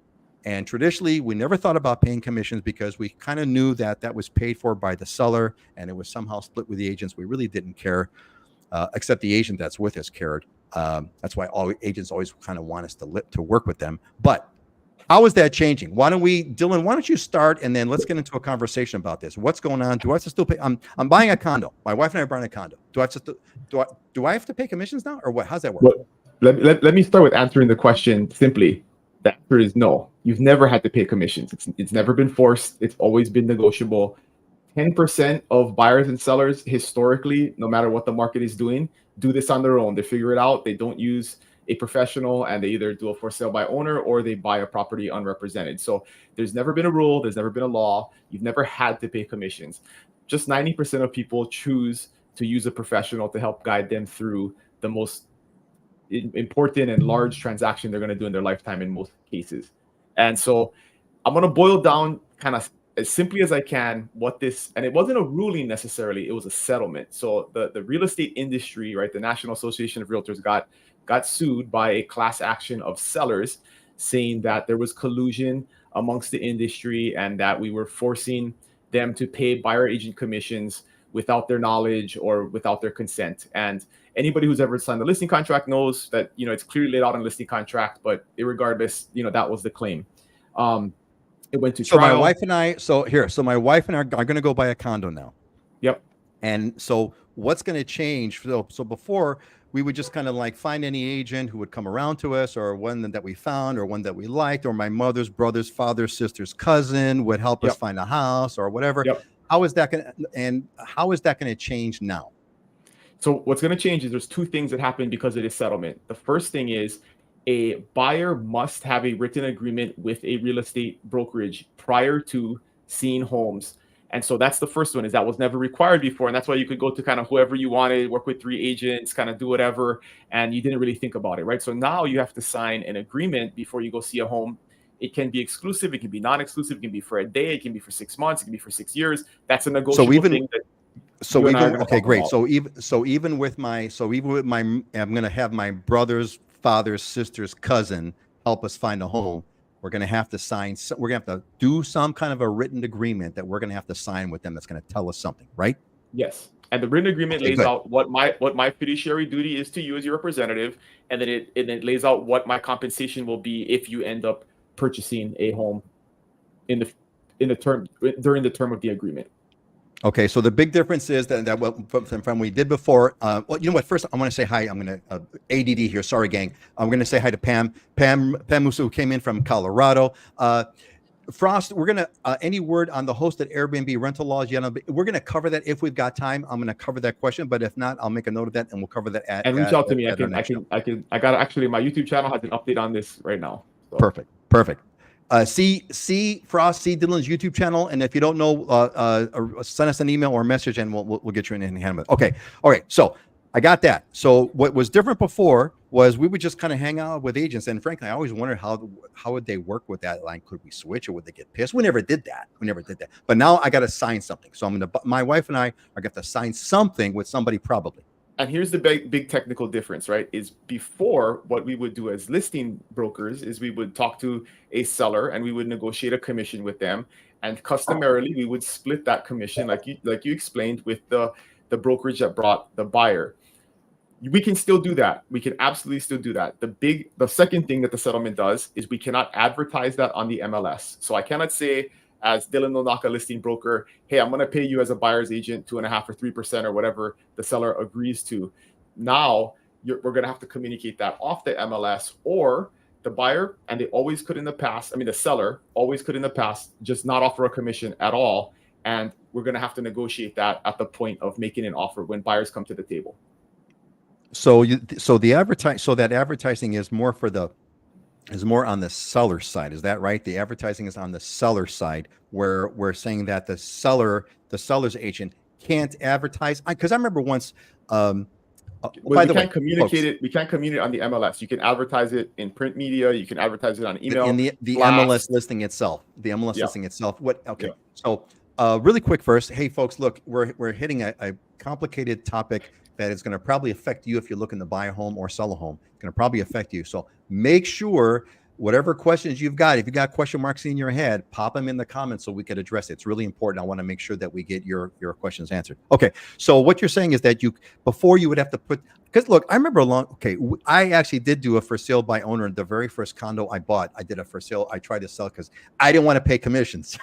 Speaker 2: And traditionally, we never thought about paying commissions because we kind of knew that was paid for by the seller and it was somehow split with the agents. We really didn't care, except the agent that's with us cared. That's why all agents always kind of want us to work with them. But how is that changing? Dylan, why don't you start, and then let's get into a conversation about this. What's going on? Do I have to still pay? I'm buying a condo. My wife and I are buying a condo. Do I have to pay commissions now, or what? How's that work?
Speaker 1: Well, let me start with answering the question simply. The answer is no. You've never had to pay commissions. It's never been forced. It's always been negotiable. 10% of buyers and sellers historically, no matter what the market is doing, do this on their own. They figure it out. They don't use a professional, and they either do a for sale by owner or they buy a property unrepresented. So there's never been a rule. There's never been a law. You've never had to pay commissions. Just 90% of people choose to use a professional to help guide them through the most important and large transaction they're going to do in their lifetime in most cases. And so I'm going to boil down kind of as simply as I can what this, and it wasn't a ruling necessarily, it was a settlement. So the real estate industry, right, the National Association of Realtors got sued by a class action of sellers, saying that there was collusion amongst the industry and that we were forcing them to pay buyer agent commissions without their knowledge or without their consent. And anybody who's ever signed the listing contract knows that, it's clearly laid out in the listing contract, but irregardless, that was the claim. It went to
Speaker 2: So
Speaker 1: trial.
Speaker 2: my wife and I, so my wife and I are going to go buy a condo now.
Speaker 1: Yep.
Speaker 2: And so what's going to change? So before we would just kind of like find any agent who would come around to us, or one that we found, or one that we liked, or my mother's brother's father's sister's cousin would help us find a house or whatever.
Speaker 1: Yep.
Speaker 2: How is that going to change now?
Speaker 1: So what's going to change is there's two things that happen because of this settlement. The first thing is a buyer must have a written agreement with a real estate brokerage prior to seeing homes. And so that's the first one, is that was never required before. And that's why you could go to kind of whoever you wanted, work with 3 agents, kind of do whatever. And you didn't really think about it, right? So now you have to sign an agreement before you go see a home. It can be exclusive. It can be non-exclusive. It can be for a day. It can be for 6 months. It can be for 6 years. That's a negotiable thing.
Speaker 2: Okay, great. About. So even with my, I'm going to have my brother's father's sister's cousin help us find a home. We're going to have to sign. We're going to have to do some kind of a written agreement that we're going to have to sign with them. That's going to tell us something, right?
Speaker 1: Yes. And the written agreement lays out what my fiduciary duty is to you as your representative, and then it lays out what my compensation will be if you end up purchasing a home during the term of the agreement.
Speaker 2: Okay, so the big difference is that from what we did before. Well, you know what? First, I want to say hi. I'm going to ADD here. Sorry, gang. I'm going to say hi to Pam Musa, who came in from Colorado. Frost, we're going to any word on the hosted Airbnb rental laws? We're going to cover that if we've got time. I'm going to cover that question, but if not, I'll make a note of that and we'll cover that
Speaker 1: and reach out to me. I got actually my YouTube channel has an update on this right now. So.
Speaker 2: Perfect. See Frost, see Dylan's YouTube channel, and if you don't know, send us an email or a message, and we'll get you in hand with. Okay, all right. So I got that. So what was different before was we would just kind of hang out with agents, and frankly, I always wondered how would they work with that line? Could we switch, or would they get pissed? We never did that. But now I got to sign something. So my wife and I are going to sign something with somebody probably.
Speaker 1: And here's the big technical difference, right? Is before, what we would do as listing brokers is we would talk to a seller and we would negotiate a commission with them. And customarily, we would split that commission, like you explained, with the brokerage that brought the buyer. We can still do that. We can absolutely still do that. The second thing that the settlement does is we cannot advertise that on the MLS. So I cannot say, as Dylan Nonaka listing broker, hey, I'm going to pay you as a buyer's agent 2.5% or 3% or whatever the seller agrees to. Now we're going to have to communicate that off the MLS, or the buyer, and they always could in the past. I mean, the seller always could in the past just not offer a commission at all. And we're going to have to negotiate that at the point of making an offer when buyers come to the table.
Speaker 2: So that advertising is more on the seller side. Is that right? The advertising is on the seller side, where we're saying that the seller's agent can't advertise. Because I remember once.
Speaker 1: We can't communicate it on the MLS. You can advertise it in print media. You can advertise it on email.
Speaker 2: In the MLS listing itself. The MLS listing itself. What? Okay. Yeah. So really quick first. Hey, folks, look, we're hitting a complicated topic that is going to probably affect you if you're looking to buy a home or sell a home. It's going to probably affect you. So make sure whatever questions you've got, if you got question marks in your head, pop them in the comments so we can address it. It's really important. I want to make sure that we get your questions answered. Okay. So what you're saying is that before you would have to put, because look, I remember I actually did do a for sale by owner. The very first condo I bought, I did a for sale. I tried to sell because I didn't want to pay commissions.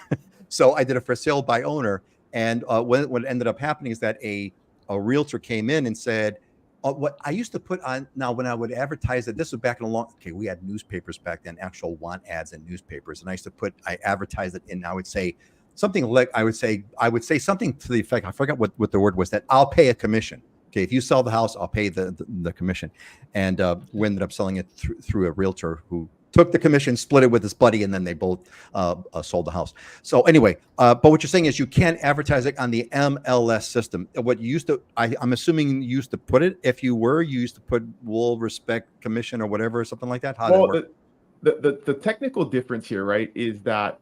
Speaker 2: So I did a for sale by owner. And what ended up happening is that a realtor came in and said, what I used to put on now when I would advertise it, this was back in we had newspapers back then, actual want ads in newspapers. And I advertised it in, I would say something like, I would say something to the effect, I forgot what the word was, that I'll pay a commission. Okay. If you sell the house, I'll pay the commission. And we ended up selling it through a realtor who took the commission, split it with his buddy, and then they both sold the house. So anyway, but what you're saying is you can't advertise it on the MLS system. What you used to, I'm assuming you used to put it, if you used to put will respect commission or whatever, or something like that? How
Speaker 1: well, the technical difference here, right, is that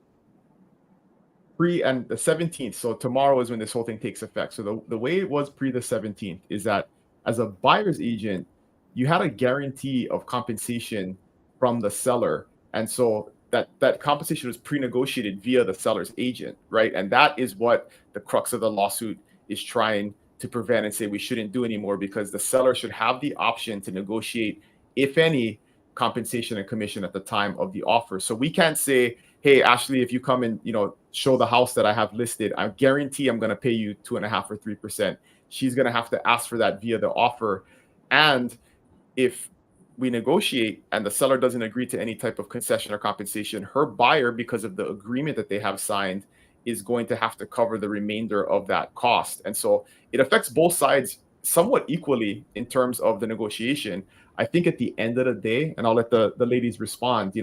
Speaker 1: and the 17th, so tomorrow is when this whole thing takes effect. So the way it was pre the 17th is that as a buyer's agent, you had a guarantee of compensation from the seller, and so that compensation was pre-negotiated via the seller's agent, right? And that is what the crux of the lawsuit is trying to prevent and say we shouldn't do anymore, because the seller should have the option to negotiate, if any, compensation and commission at the time of the offer. So we can't say, hey, Ashley, if you come and, show the house that I have listed, I guarantee I'm going to pay you 2.5% or 3%. She's going to have to ask for that via the offer. And if we negotiate and the seller doesn't agree to any type of concession or compensation, her buyer, because of the agreement that they have signed, is going to have to cover the remainder of that cost. And so it affects both sides somewhat equally in terms of the negotiation. I think at the end of the day, and I'll let the ladies respond,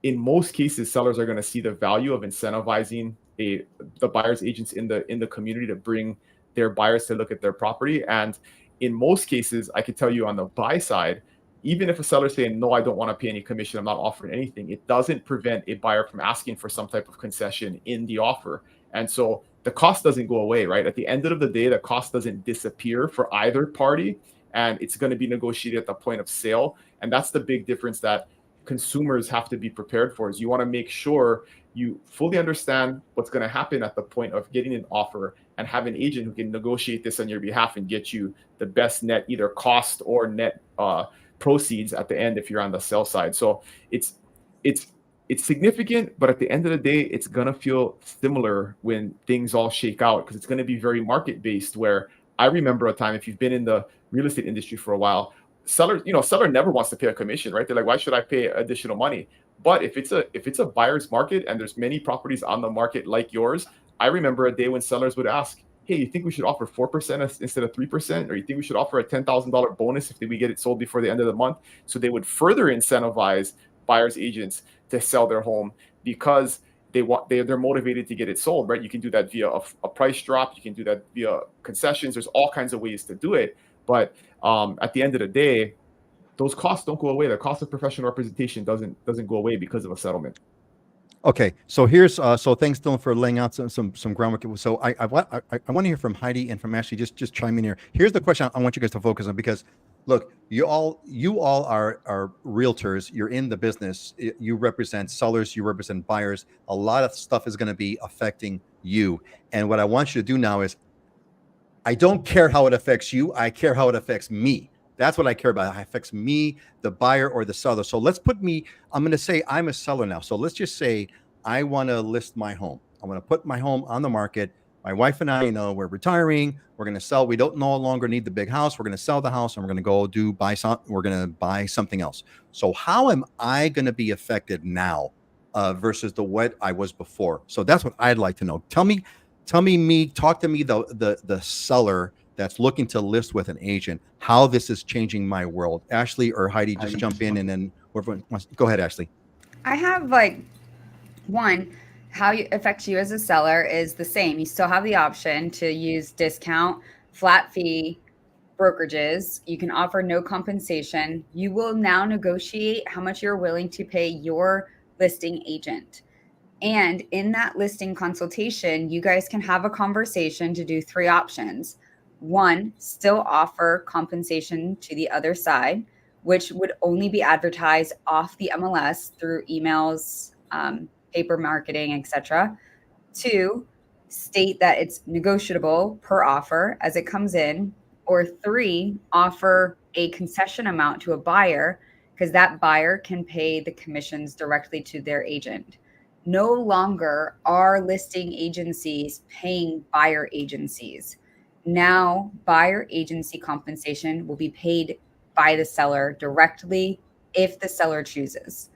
Speaker 1: in most cases, sellers are going to see the value of incentivizing the buyer's agents in the community to bring their buyers to look at their property. And in most cases, I can tell you on the buy side, even if a seller is saying, no, I don't want to pay any commission, I'm not offering anything, it doesn't prevent a buyer from asking for some type of concession in the offer. And so the cost doesn't go away, right? At the end of the day, the cost doesn't disappear for either party, and it's going to be negotiated at the point of sale. And that's the big difference that consumers have to be prepared for, is you want to make sure you fully understand what's going to happen at the point of getting an offer, and have an agent who can negotiate this on your behalf and get you the best net, either cost or net proceeds at the end if you're on the sell side. So it's significant, but at the end of the day, it's going to feel similar when things all shake out, because it's going to be very market based. Where I remember a time, if you've been in the real estate industry for a while, seller never wants to pay a commission, right? They're like, why should I pay additional money? But if it's a buyer's market and there's many properties on the market like yours, I remember a day when sellers would ask, hey, you think we should offer 4% instead of 3%? Or you think we should offer a $10,000 bonus if we get it sold before the end of the month? So they would further incentivize buyer's agents to sell their home, because they're motivated to get it sold, right? You can do that via a price drop. You can do that via concessions. There's all kinds of ways to do it. But at the end of the day, those costs don't go away. The cost of professional representation doesn't go away because of a settlement.
Speaker 2: Okay, so here's thanks, Dylan, for laying out some groundwork. So I want to hear from Heidi and from Ashley. Just chime in here. Here's the question I want you guys to focus on, because look, you all are realtors. You're in the business. You represent sellers. You represent buyers. A lot of stuff is going to be affecting you. And what I want you to do now is, I don't care how it affects you. I care how it affects me. That's what I care about. It affects me, the buyer or the seller. So let's put me, I'm going to say I'm a seller now. So let's just say I want to list my home. I want to put my home on the market. My wife and I, we're retiring. We're going to sell. We don't no longer need the big house. We're going to sell the house, and we're going to we're going to buy something else. So how am I going to be affected now versus what I was before? So that's what I'd like to know. Talk to me, the seller that's looking to list with an agent, how this is changing my world. Ashley or Heidi, just jump in, and then go ahead, Ashley.
Speaker 4: I have one, how it affects you as a seller is the same. You still have the option to use discount, flat fee brokerages. You can offer no compensation. You will now negotiate how much you're willing to pay your listing agent. And in that listing consultation, you guys can have a conversation to do 3 options. 1, still offer compensation to the other side, which would only be advertised off the MLS through emails, paper marketing, etc. 2, state that it's negotiable per offer as it comes in. Or 3, offer a concession amount to a buyer, because that buyer can pay the commissions directly to their agent. No longer are listing agencies paying buyer agencies. Now, buyer agency compensation will be paid by the seller directly if the seller chooses.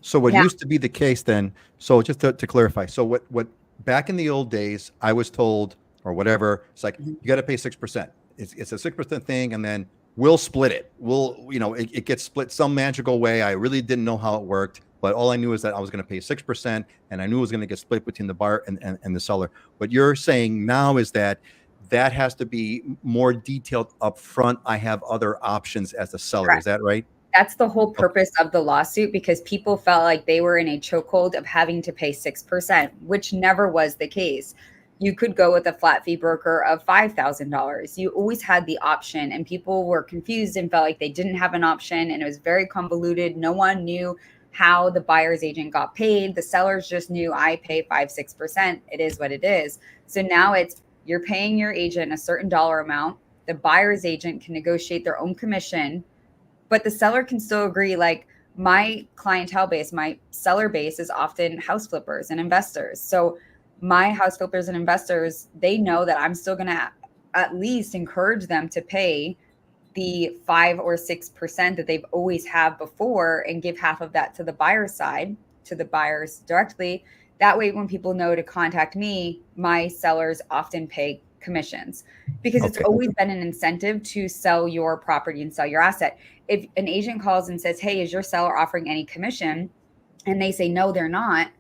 Speaker 2: So what used to be the case then, so just to clarify, so what back in the old days, I was told, or whatever, it's like, you got to pay 6%. It's a 6% thing, and then we'll split it. It gets split some magical way. I really didn't know how it worked, but all I knew is that I was going to pay 6%, and I knew it was going to get split between the buyer and the seller. What you're saying now is that has to be more detailed up front. I have other options as a seller. Correct. Is that right?
Speaker 4: That's the whole purpose of the lawsuit, because people felt like they were in a chokehold of having to pay 6%, which never was the case. You could go with a flat fee broker of $5,000. You always had the option, and people were confused and felt like they didn't have an option, and it was very convoluted. No one knew how the buyer's agent got paid. The sellers just knew, I pay 5-6%. It is what it is. So now it's you're paying your agent a certain dollar amount. The buyer's agent can negotiate their own commission, but the seller can still agree. Like my clientele base, my seller base is often house flippers and investors. So my house flippers and investors, they know that I'm still going to at least encourage them to pay the 5 or 6% that they've always had before and give half of that to the buyer's side, to the buyers directly. That way, when people know to contact me, my sellers often pay commissions, because it's always been an incentive to sell your property and sell your asset. If an agent calls and says, hey, is your seller offering any commission? And they say, no, they're not.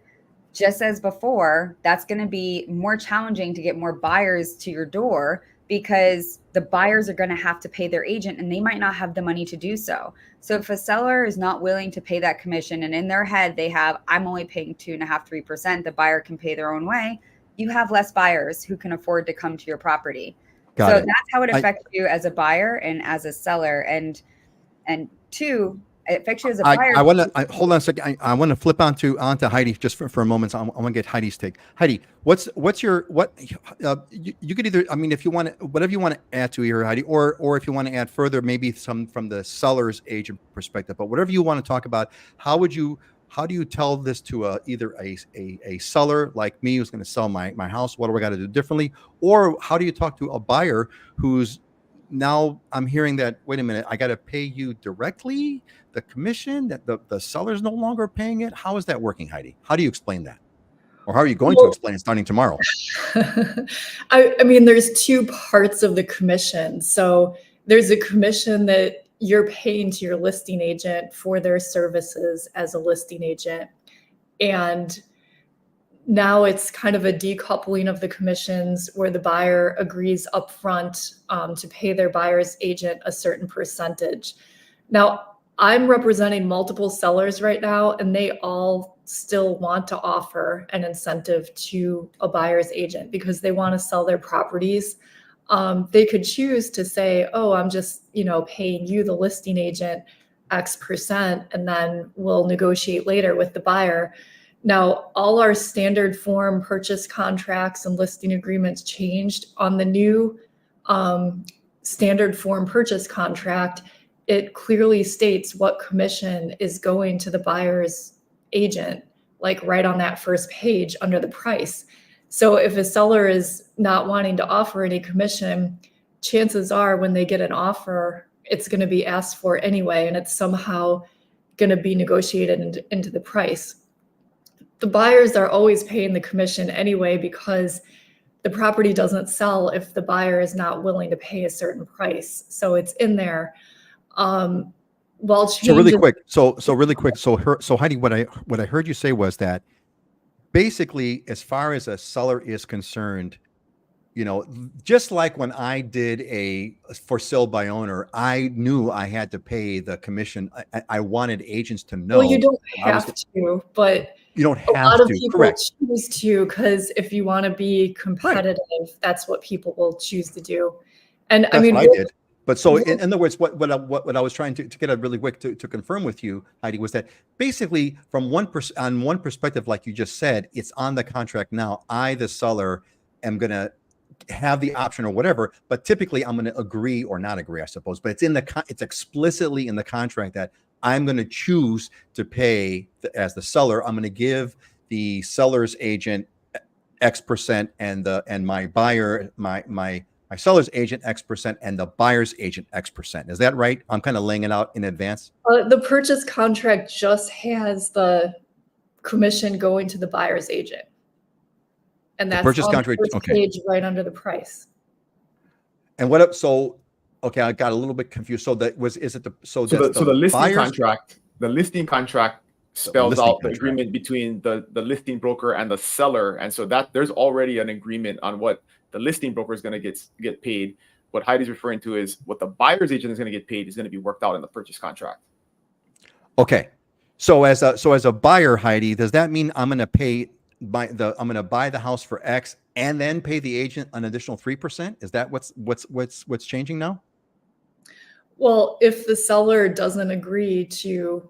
Speaker 4: Just as before, that's going to be more challenging to get more buyers to your door, because the buyers are going to have to pay their agent and they might not have the money to do so. So if a seller is not willing to pay that commission, and in their head they have, I'm only paying 2.5%, 3%, the buyer can pay their own way, you have less buyers who can afford to come to your property. That's how it affects you as a buyer and as a seller. And two, it affects you as a buyer.
Speaker 2: I want to hold on a second. I want to flip onto Heidi just for a moment. So I want to get Heidi's take. Heidi, what's your you could either, I mean, if you want to, whatever you want to add to here, Heidi, or if you want to add further, maybe some from the seller's agent perspective, but whatever you want to talk about, how do you tell this to either a seller like me who's going to sell my house? What do I got to do differently? Or how do you talk to a buyer who's now, I'm hearing that, wait a minute, I got to pay you directly the commission, that the seller's no longer paying it? How is that working, Heidi? How do you explain that? Or how are you going to explain it starting tomorrow?
Speaker 3: I mean, there's two parts of the commission. So there's a commission that you're paying to your listing agent for their services as a listing agent. And now it's kind of a decoupling of the commissions where the buyer agrees upfront to pay their buyer's agent a certain percentage. Now, I'm representing multiple sellers right now, and they all still want to offer an incentive to a buyer's agent because they want to sell their properties. They could choose to say, oh, I'm just, paying you, the listing agent, X percent, and then we'll negotiate later with the buyer. Now, all our standard form purchase contracts and listing agreements changed. On the new standard form purchase contract, it clearly states what commission is going to the buyer's agent, like right on that first page under the price. So if a seller is not wanting to offer any commission, chances are when they get an offer, it's going to be asked for anyway, and it's somehow going to be negotiated into the price. The buyers are always paying the commission anyway because the property doesn't sell if the buyer is not willing to pay a certain price. So it's in there. So really quick.
Speaker 2: So Heidi, what I heard you say was that basically, as far as a seller is concerned, just like when I did a for sale by owner, I knew I had to pay the commission. I wanted agents to know.
Speaker 3: Well, you don't have to, but
Speaker 2: you don't have to.
Speaker 3: A lot of people choose to, because if you want to be competitive, that's what people will choose to do. And
Speaker 2: that's what I did. But so in other words, what I was trying to get a really quick to confirm with you, Heidi, was that basically from one perspective, like you just said, it's on the contract now. I, the seller, am going to have the option or whatever, but typically I'm going to agree or not agree, I suppose. But it's explicitly in the contract that I'm going to choose to pay as the seller. I'm going to give the seller's agent X percent and my buyer, my seller's agent X percent and the buyer's agent X percent. Is that right? I'm kind of laying it out in advance.
Speaker 3: The purchase contract just has the commission going to the buyer's agent. And that's
Speaker 2: purchase
Speaker 3: on
Speaker 2: contract,
Speaker 3: the first page right under the price.
Speaker 2: And what up? So, okay, I got a little bit confused. So the
Speaker 1: listing contract spells out the agreement between the listing broker and the seller, and so that there's already an agreement on what the listing broker is going to get paid. What Heidi's referring to is what the buyer's agent is going to get paid is going to be worked out in the purchase contract.
Speaker 2: Okay, so as a buyer, Heidi, does that mean I'm going to pay I'm going to buy the house for X and then pay the agent an additional 3%? Is that what's changing now?
Speaker 3: Well, if the seller doesn't agree to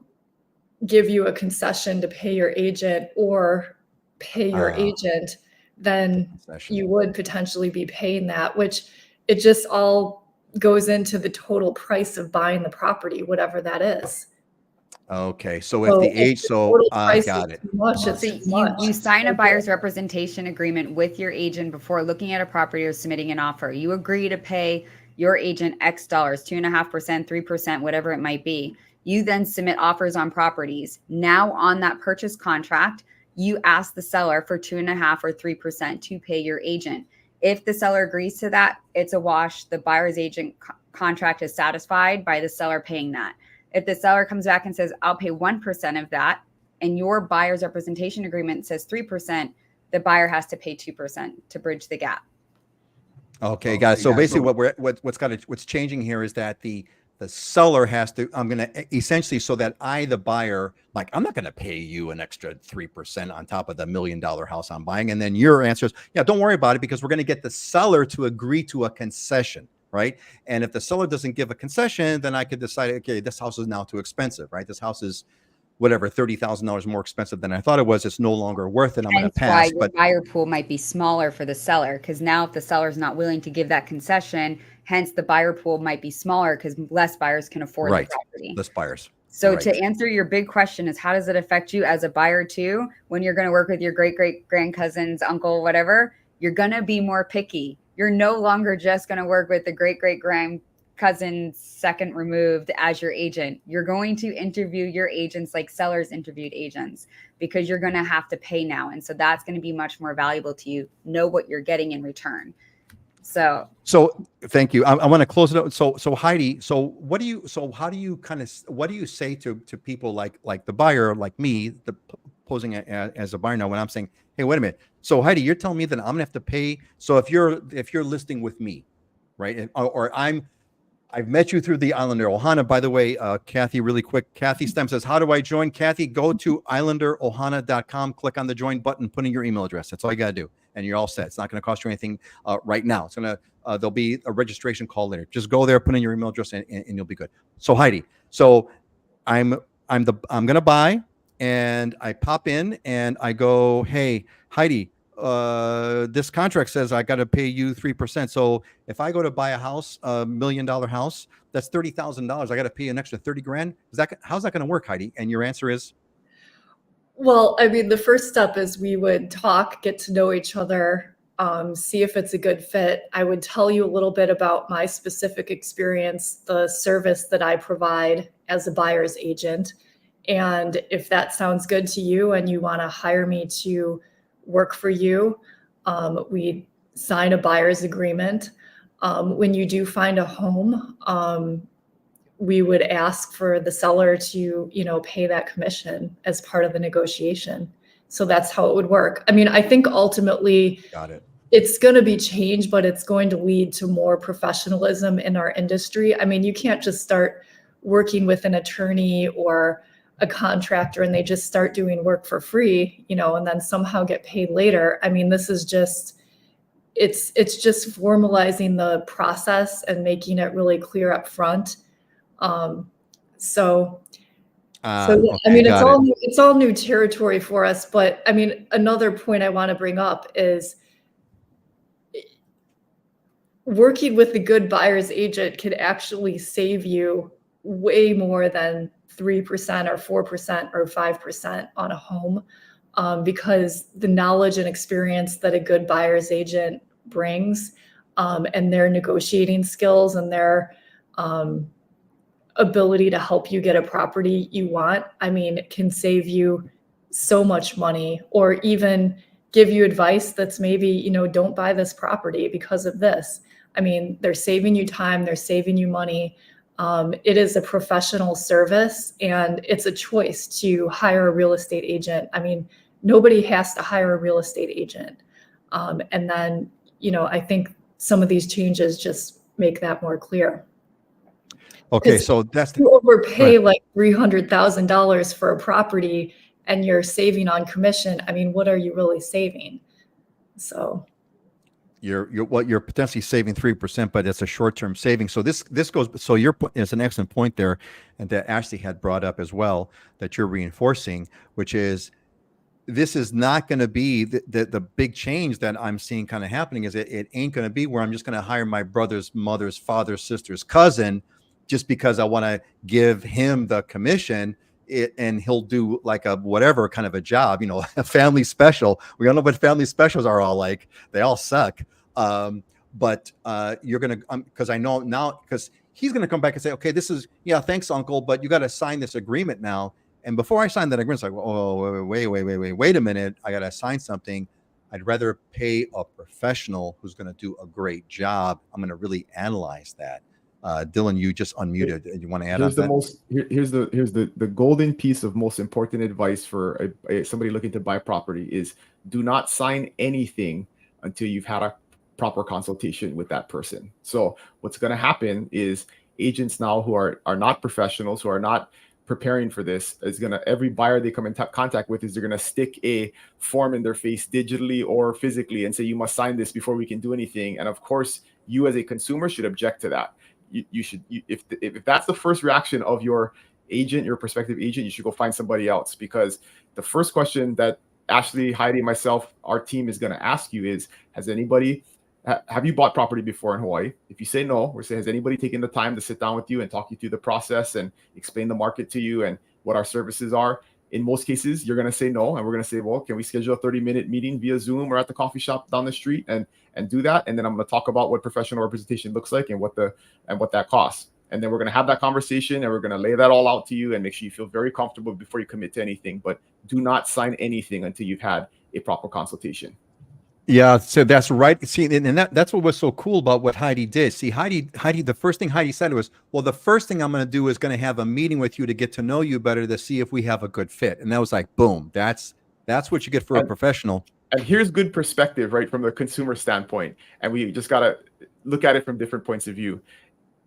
Speaker 3: give you a concession to pay your agent or pay your agent, then
Speaker 2: Concession.
Speaker 3: you would potentially be paying that, which it just all goes into the total price of buying the property, whatever that is.
Speaker 2: Okay, so if
Speaker 3: So
Speaker 2: the
Speaker 3: if
Speaker 2: age,
Speaker 3: the
Speaker 2: so
Speaker 3: total
Speaker 2: I
Speaker 3: price
Speaker 2: got
Speaker 3: is
Speaker 2: it.
Speaker 3: too much,
Speaker 4: So
Speaker 3: it's too much.
Speaker 4: you sign a buyer's representation agreement with your agent before looking at a property or submitting an offer. You agree to pay your agent X dollars, 2.5%, 3%, whatever it might be. You then submit offers on properties. Now on that purchase contract, you ask the seller for 2.5 or 3% to pay your agent. If the seller agrees to that, it's a wash. The buyer's agent contract is satisfied by the seller paying that. If the seller comes back and says, I'll pay 1% of that, and your buyer's representation agreement says 3%, the buyer has to pay 2% to bridge the gap.
Speaker 2: Okay, guys. So basically, what's changing here is that the seller has to. I'm going to essentially, so that the buyer, like, I'm not going to pay you an extra 3% on top of the $1 million house I'm buying. And then your answer is, yeah, don't worry about it, because we're going to get the seller to agree to a concession, right? And if the seller doesn't give a concession, then I could decide, okay, this house is now too expensive, right? This house is whatever, $30,000 more expensive than I thought it was. It's no longer worth it. I'm going to
Speaker 4: Hence why
Speaker 2: pass.
Speaker 4: your
Speaker 2: But
Speaker 4: buyer pool might be smaller for the seller, because now if the seller is not willing to give that concession, hence the buyer pool might be smaller because less buyers can afford
Speaker 2: right,
Speaker 4: the property.
Speaker 2: less buyers.
Speaker 4: So
Speaker 2: right.
Speaker 4: to answer your big question is, how does it affect you as a buyer too? When you're going to work with your great grandcousins, uncle, whatever, you're going to be more picky. You're no longer just going to work with the great cousin second removed as your agent. You're going to interview your agents like sellers interviewed agents, because you're going to have to pay now. And so that's going to be much more valuable to you. Know what you're getting in return. So
Speaker 2: thank you. I want to close it out. So Heidi, what do you say to people like the buyer, like me, posing as a buyer now, when I'm saying, hey, wait a minute. So Heidi, you're telling me that I'm gonna have to pay. So if you're listing with me, right? Or I've met you through the Islander Ohana. By the way, Kathy, really quick. Kathy Stem says, how do I join? Kathy, go to islanderohana.com, click on the join button, put in your email address. That's all you got to do. And you're all set. It's not going to cost you anything right now. It's going to, there'll be a registration call later. Just go there, put in your email address, and you'll be good. So Heidi, so I'm going to buy, and I pop in and I go, hey, Heidi, this contract says I got to pay you 3%. So if I go to buy a house, $1 million house, that's $30,000. I got to pay an extra 30 grand. How's that going to work, Heidi? And your answer is?
Speaker 3: Well, I mean, the first step is we would talk, get to know each other, see if it's a good fit. I would tell you a little bit about my specific experience, the service that I provide as a buyer's agent. And if that sounds good to you and you want to hire me to work for you, we sign a buyer's agreement. When you do find a home, we would ask for the seller to, pay that commission as part of the negotiation. So that's how it would work. I mean, I think ultimately it's going to be changed, but it's going to lead to more professionalism in our industry. I mean, you can't just start working with an attorney or a contractor and they just start doing work for free, and then somehow get paid later. I mean, this is just, it's just formalizing the process and making it really clear up front. So yeah,
Speaker 2: Okay,
Speaker 3: I mean, it's all new territory for us. But I mean, another point I want to bring up is working with a good buyer's agent could actually save you way more than 3% or 4% or 5% on a home, because the knowledge and experience that a good buyer's agent brings, and their negotiating skills and their ability to help you get a property you want, I mean, it can save you so much money, or even give you advice that's maybe, don't buy this property because of this. I mean, they're saving you time, they're saving you money. It is a professional service, and it's a choice to hire a real estate agent. I mean, nobody has to hire a real estate agent. And then, I think some of these changes just make that more clear.
Speaker 2: Okay, so that's
Speaker 3: you overpay like $300,000 for a property and you're saving on commission. I mean, what are you really saving? So
Speaker 2: you're potentially saving 3%, but it's a short-term saving. So this goes. So it's an excellent point there, and that Ashley had brought up as well, that you're reinforcing, which is this is not going to be the big change that I'm seeing kind of happening. Is it ain't going to be where I'm just going to hire my brother's mother's father's sister's cousin just because I want to give him the commission. And he'll do like a whatever kind of a job, a family special. We all know what family specials are all like. They all suck. But you're going to, because I know now, because he's going to come back and say, okay, this is, yeah, thanks, uncle, but you got to sign this agreement now. And before I sign that agreement, it's like, oh, wait a minute. I got to sign something. I'd rather pay a professional who's going to do a great job. I'm going to really analyze that. Dylan, you just unmuted. You want to add on that?
Speaker 1: Here's the golden piece of most important advice for somebody looking to buy property is do not sign anything until you've had a proper consultation with that person. So what's going to happen is agents now who are not professionals, who are not preparing for this, every buyer they come in contact with is they're going to stick a form in their face digitally or physically and say, you must sign this before we can do anything. And of course, you as a consumer should object to that. If that's the first reaction of your agent, your prospective agent, you should go find somebody else, because the first question that Ashley, Heidi, myself, our team is going to ask you is, have you bought property before in Hawaii? If you say no, we'll say, has anybody taken the time to sit down with you and talk you through the process and explain the market to you and what our services are? In most cases, you're going to say no. And we're going to say, well, can we schedule a 30-minute meeting via Zoom or at the coffee shop down the street and do that? And then I'm going to talk about what professional representation looks like and what that costs. And then we're going to have that conversation and we're going to lay that all out to you and make sure you feel very comfortable before you commit to anything. But do not sign anything until you've had a proper consultation.
Speaker 2: Yeah, so that's right. See, and that's what was so cool about what Heidi did. See, Heidi, the first thing Heidi said was, well, the first thing I'm going to do is going to have a meeting with you to get to know you better, to see if we have a good fit. And that was like, boom, that's what you get for a professional.
Speaker 1: And here's good perspective, right, from the consumer standpoint. And we just got to look at it from different points of view.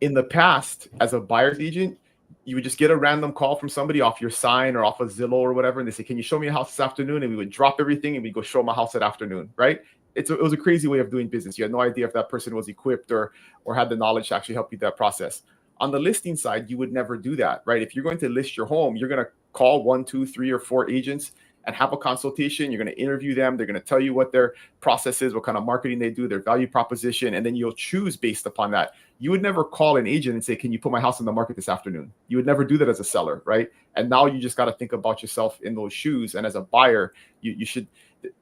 Speaker 1: In the past, as a buyer's agent, you would just get a random call from somebody off your sign or off of Zillow or whatever. And they say, can you show me a house this afternoon? And we would drop everything and we'd go show them a house that afternoon, right? It was a crazy way of doing business. You had no idea if that person was equipped or had the knowledge to actually help you that process. On the listing side, you would never do that, right? If you're going to list your home, you're going to call 1, 2, 3, or 4 agents and have a consultation. You're going to interview them. They're going to tell you what their process is, what kind of marketing they do, their value proposition, and then you'll choose based upon that. You would never call an agent and say, can you put my house on the market this afternoon? You would never do that as a seller, right? And now you just got to think about yourself in those shoes. And as a buyer, you should,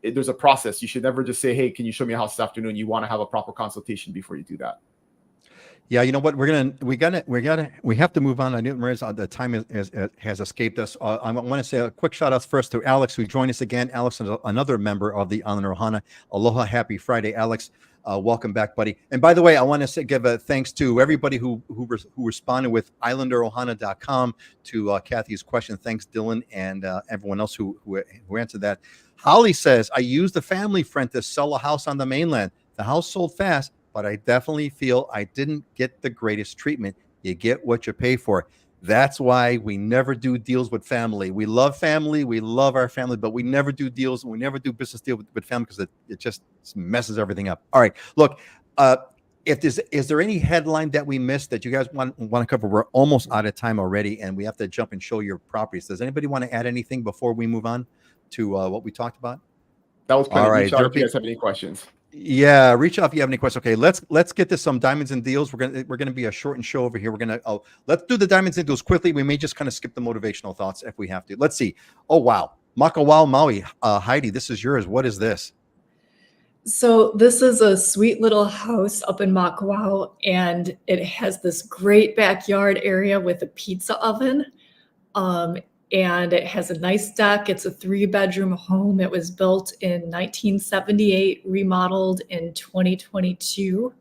Speaker 1: there's a process. You should never just say, hey, can you show me a house this afternoon? You want to have a proper consultation before you do that.
Speaker 2: Yeah, you know what? We have to move on. I didn't realize the time has escaped us. I want to say a quick shout out first to Alex, who joined us again. Alex is another member of the Island Ohana. Aloha, happy Friday, Alex. Welcome back, buddy. And by the way, I want to give a thanks to everybody who responded with islanderohana.com to Kathy's question. Thanks, Dylan, and everyone else who answered that. Holly says, I used a family friend to sell a house on the mainland. The house sold fast, but I definitely feel I didn't get the greatest treatment. You get what you pay for. That's why we never do deals with family. We love family. We love our family, but we never do deals. We never do business deal with family because it just messes everything up. All right. Look, is there any headline that we missed that you guys want to cover? We're almost out of time already, and we have to jump and show your properties. Does anybody want to add anything before we move on to what we talked about?
Speaker 1: That was plenty.
Speaker 2: All right.
Speaker 1: Reach out if you guys have any questions.
Speaker 2: Yeah, reach out if you have any questions. Okay, let's get to some diamonds and deals. We're gonna be a shortened show over here. Let's do the diamonds and deals quickly. We may just kind of skip the motivational thoughts if we have to. Let's see. Oh wow, Makawao Maui. Heidi, this is yours. What is this?
Speaker 3: So this is a sweet little house up in Makawao, and it has this great backyard area with a pizza oven. And it has a nice deck. It's a 3-bedroom home. It was built in 1978, remodeled in 2022.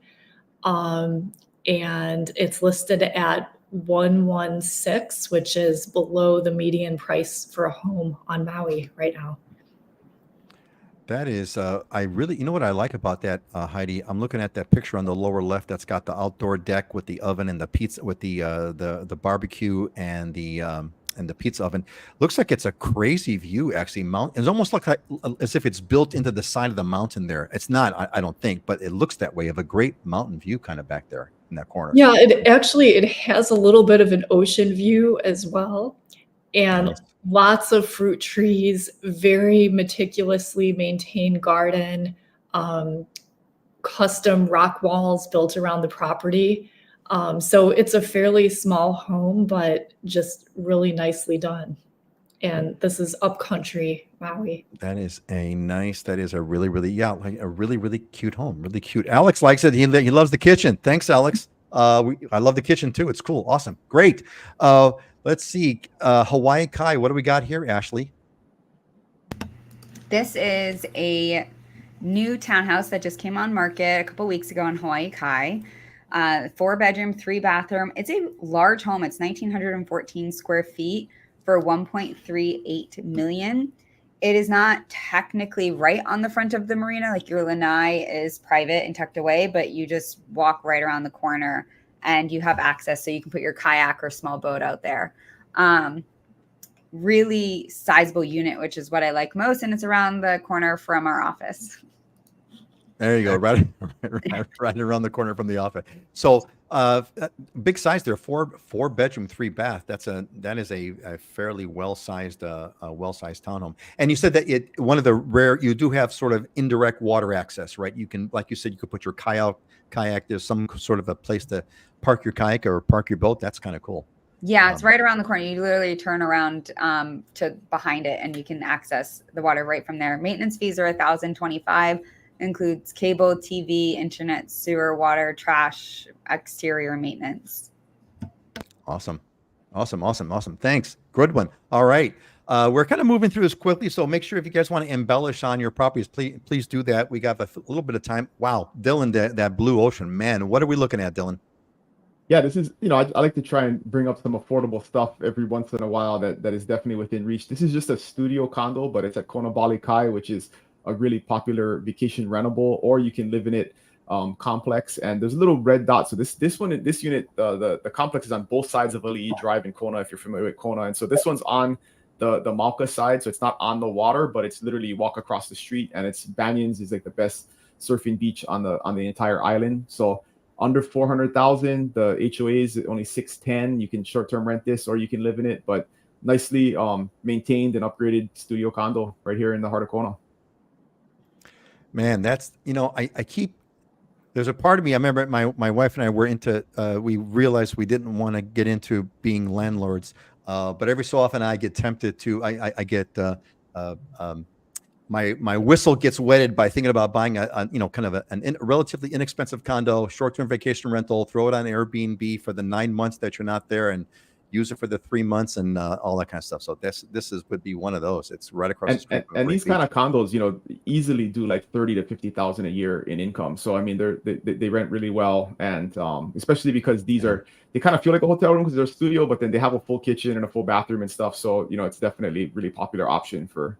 Speaker 3: And it's listed at 116, which is below the median price for a home on Maui right now.
Speaker 2: That is, I really, you know what I like about that, Heidi? I'm looking at that picture on the lower left that's got the outdoor deck with the oven and the pizza, with the barbecue and the pizza oven. Looks like it's a crazy view, actually. It's almost like as if it's built into the side of the mountain there. It's not, I don't think, but it looks that way, of a great mountain view kind of back there in that corner.
Speaker 3: Yeah, it has a little bit of an ocean view as well. And
Speaker 2: nice.
Speaker 3: lots of fruit trees, very meticulously maintained garden, custom rock walls built around the property. So it's a fairly small home, but just really nicely done. And this is upcountry Maui.
Speaker 2: That is a really, really, like a really, really cute home. Really cute. Alex likes it. He loves the kitchen. Thanks, Alex. I love the kitchen too. It's cool. Awesome. Great. Let's see. Hawaii Kai. What do we got here, Ashley?
Speaker 4: This is a new townhouse that just came on market a couple weeks ago in Hawaii Kai. 4-bedroom, 3-bathroom. It's a large home. It's 1,914 square feet for $1.38 million. It is not technically right on the front of the marina. Like your lanai is private and tucked away, but you just walk right around the corner and you have access so you can put your kayak or small boat out there. Really sizable unit, which is what I like most. And it's around the corner from our office.
Speaker 2: There you go, right around the corner from the office. So, big size there, 4-bedroom, 3-bath. That is a fairly well-sized townhome. And you said that one of the rare, you do have sort of indirect water access, right? You can, like you said, you could put your kayak. There's some sort of a place to park your kayak or park your boat. That's kind of cool.
Speaker 4: Yeah, it's right around the corner. You literally turn around to behind it, and you can access the water right from there. Maintenance fees are $1,025. Includes cable, TV, internet, sewer, water, trash, exterior maintenance.
Speaker 2: Awesome. Thanks. Good one. All right. We're kind of moving through this quickly, so make sure if you guys want to embellish on your properties, please do that. We got a little bit of time. Wow, Dylan, that blue ocean, man. What are we looking at, Dylan?
Speaker 1: Yeah, this is, I like to try and bring up some affordable stuff every once in a while that is definitely within reach. This is just a studio condo, but it's at Kona Bali Kai, which is a really popular vacation rentable, or you can live in it complex. And there's a little red dot. So this unit, the complex is on both sides of Ali'i Drive in Kona, if you're familiar with Kona. And so this one's on the Mauka side, so it's not on the water, but it's literally you walk across the street, and it's Banyans is like the best surfing beach on the entire island. So under 400,000, the HOA is only 610. You can short-term rent this, or you can live in it, but nicely maintained and upgraded studio condo right here in the heart of Kona.
Speaker 2: Man, that's, there's a part of me, I remember my wife and I were we realized we didn't want to get into being landlords, but every so often I get tempted to, I get, my whistle gets wetted by thinking about buying a relatively inexpensive condo, short-term vacation rental, throw it on Airbnb for the 9 months that you're not there, and use it for the 3 months and all that kind of stuff. So would be one of those. It's right across the street.
Speaker 1: And these kind of condos, easily do like 30 to 50,000 a year in income. So I mean, they rent really well, and especially because they kind of feel like a hotel room because they're a studio, but then they have a full kitchen and a full bathroom and stuff. So it's definitely a really popular option for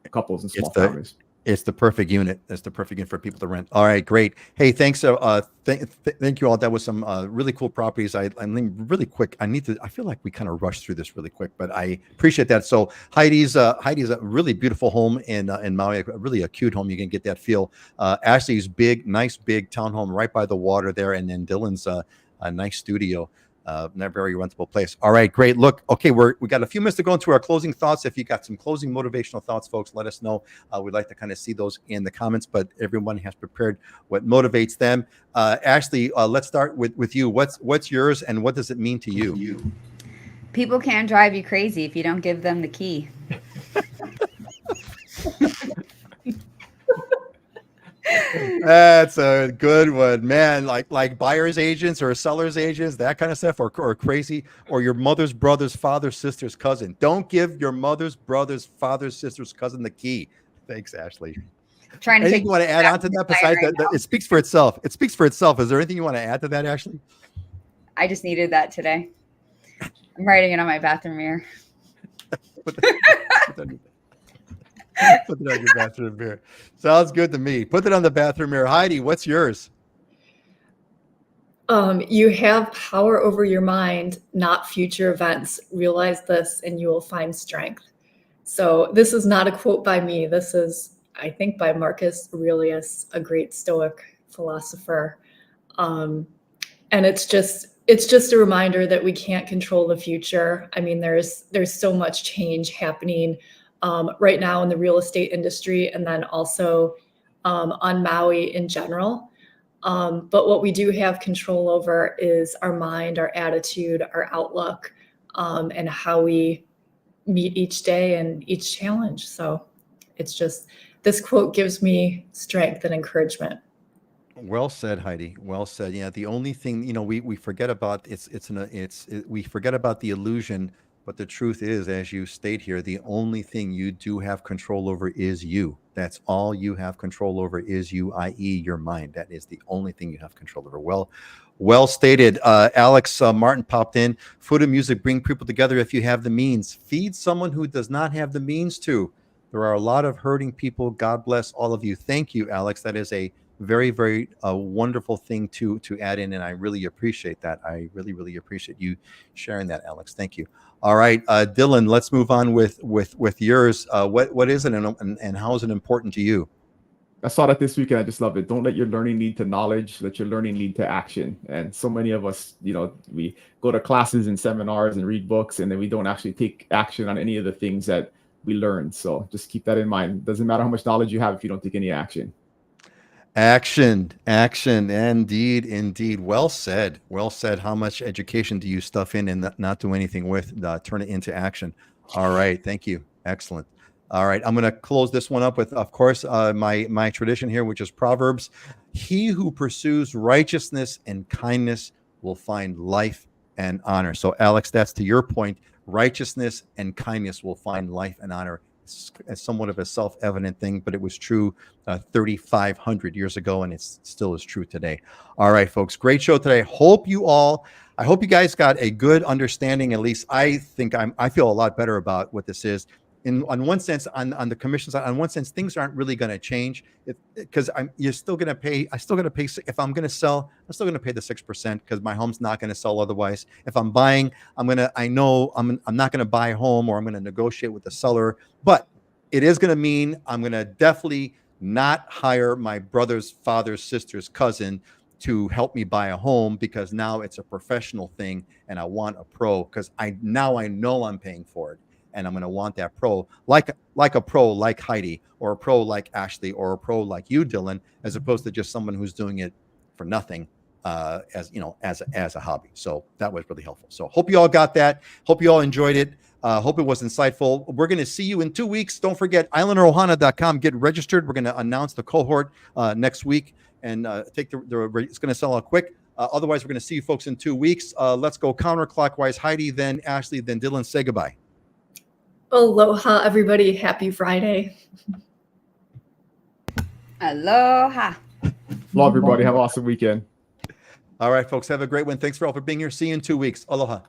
Speaker 1: couples and small families.
Speaker 2: It's the perfect unit. It's the perfect unit for people to rent. All right, great. Hey, thanks. Thank you all. That was some really cool properties. I mean, really quick. I feel like we kind of rushed through this really quick, but I appreciate that. So Heidi's a really beautiful home in Maui, really a cute home. You can get that feel. Ashley's nice big townhome right by the water there, and then Dylan's a nice studio. Not very rentable place. All right, great. Look, okay, we got a few minutes to go into our closing thoughts. If you got some closing motivational thoughts, folks, let us know. We'd like to kind of see those in the comments, but everyone has prepared what motivates them. Ashley, let's start with you. What's yours, and what does it mean to you?
Speaker 4: People can drive you crazy if you don't give them the key.
Speaker 2: That's a good one, man. Like buyer's agents or seller's agents, that kind of stuff, or crazy, or your mother's brother's father's sister's cousin. Don't give your mother's brother's father's sister's cousin the key. Thanks, Ashley. Anything you want to add on to that besides that? It speaks for itself. It speaks for itself. Is there anything you want to add to that, Ashley?
Speaker 4: I just needed that today. I'm writing it on my bathroom mirror.
Speaker 2: Put it on your bathroom mirror. Sounds good to me. Put it on the bathroom mirror. Heidi, what's yours?
Speaker 3: You have power over your mind, not future events. Realize this and you will find strength. So this is not a quote by me. This is, I think, by Marcus Aurelius, a great Stoic philosopher. And it's just it's just a reminder that we can't control the future. I mean, there's so much change happening right now in the real estate industry, and then also on Maui in general. But what we do have control over is our mind, our attitude, our outlook, and how we meet each day and each challenge. So it's just, this quote gives me strength and encouragement.
Speaker 2: Well said, Heidi. Well said. Yeah, the only thing, we forget about we forget about the illusion, but the truth is, as you state here, the only thing you do have control over is you. That's all you have control over is you, i.e., your mind. That is the only thing you have control over. Well stated. Alex Martin popped in. Food and music bring people together if you have the means. Feed someone who does not have the means to. There are a lot of hurting people. God bless all of you. Thank you, Alex. That is a very, very wonderful thing to add in, and I really appreciate that. I really, really appreciate you sharing that, Alex. Thank you. All right, Dylan, let's move on with yours. What is it, and how is it important to you?
Speaker 1: I saw that this weekend. I just love it. Don't let your learning lead to knowledge. Let your learning lead to action. And so many of us, we go to classes and seminars and read books, and then we don't actually take action on any of the things that we learned. So just keep that in mind. Doesn't matter how much knowledge you have if you don't take any action.
Speaker 2: Action, indeed. Well said. How much education do you stuff in and not do anything with? Turn it into action. All right. Thank you. Excellent. All right. I'm going to close this one up with, of course, my tradition here, which is Proverbs. He who pursues righteousness and kindness will find life and honor. So, Alex, that's to your point. Righteousness and kindness will find life and honor. It's somewhat of a self-evident thing, but it was true 3,500 years ago, and it still is true today. All right, folks, great show today. I hope you guys got a good understanding. At least I think I feel a lot better about what this is. On one sense, on the commission side, on one sense, things aren't really going to change because you're still going to pay. I still going to pay. If I'm going to sell, I'm still going to pay the 6% because my home's not going to sell otherwise. If I'm buying, I know I'm not going to buy a home, or I'm going to negotiate with the seller. But it is going to mean I'm going to definitely not hire my brother's father's sister's cousin to help me buy a home, because now it's a professional thing and I want a pro, because I know I'm paying for it. And I'm going to want that pro, like a pro like Heidi, or a pro like Ashley, or a pro like you, Dylan, as opposed to just someone who's doing it for nothing, as a hobby. So that was really helpful. So hope you all got that. Hope you all enjoyed it. Hope it was insightful. We're going to see you in 2 weeks. Don't forget, islanderohana.com. Get registered. We're going to announce the cohort next week, and it's going to sell out quick. Otherwise, we're going to see you folks in 2 weeks. Let's go counterclockwise. Heidi, then Ashley, then Dylan. Say goodbye.
Speaker 3: Aloha, everybody. Happy Friday.
Speaker 4: Aloha.
Speaker 1: Well, everybody, have an awesome weekend.
Speaker 2: All right, folks, have a great one. Thanks for all for being here. See you in 2 weeks. Aloha.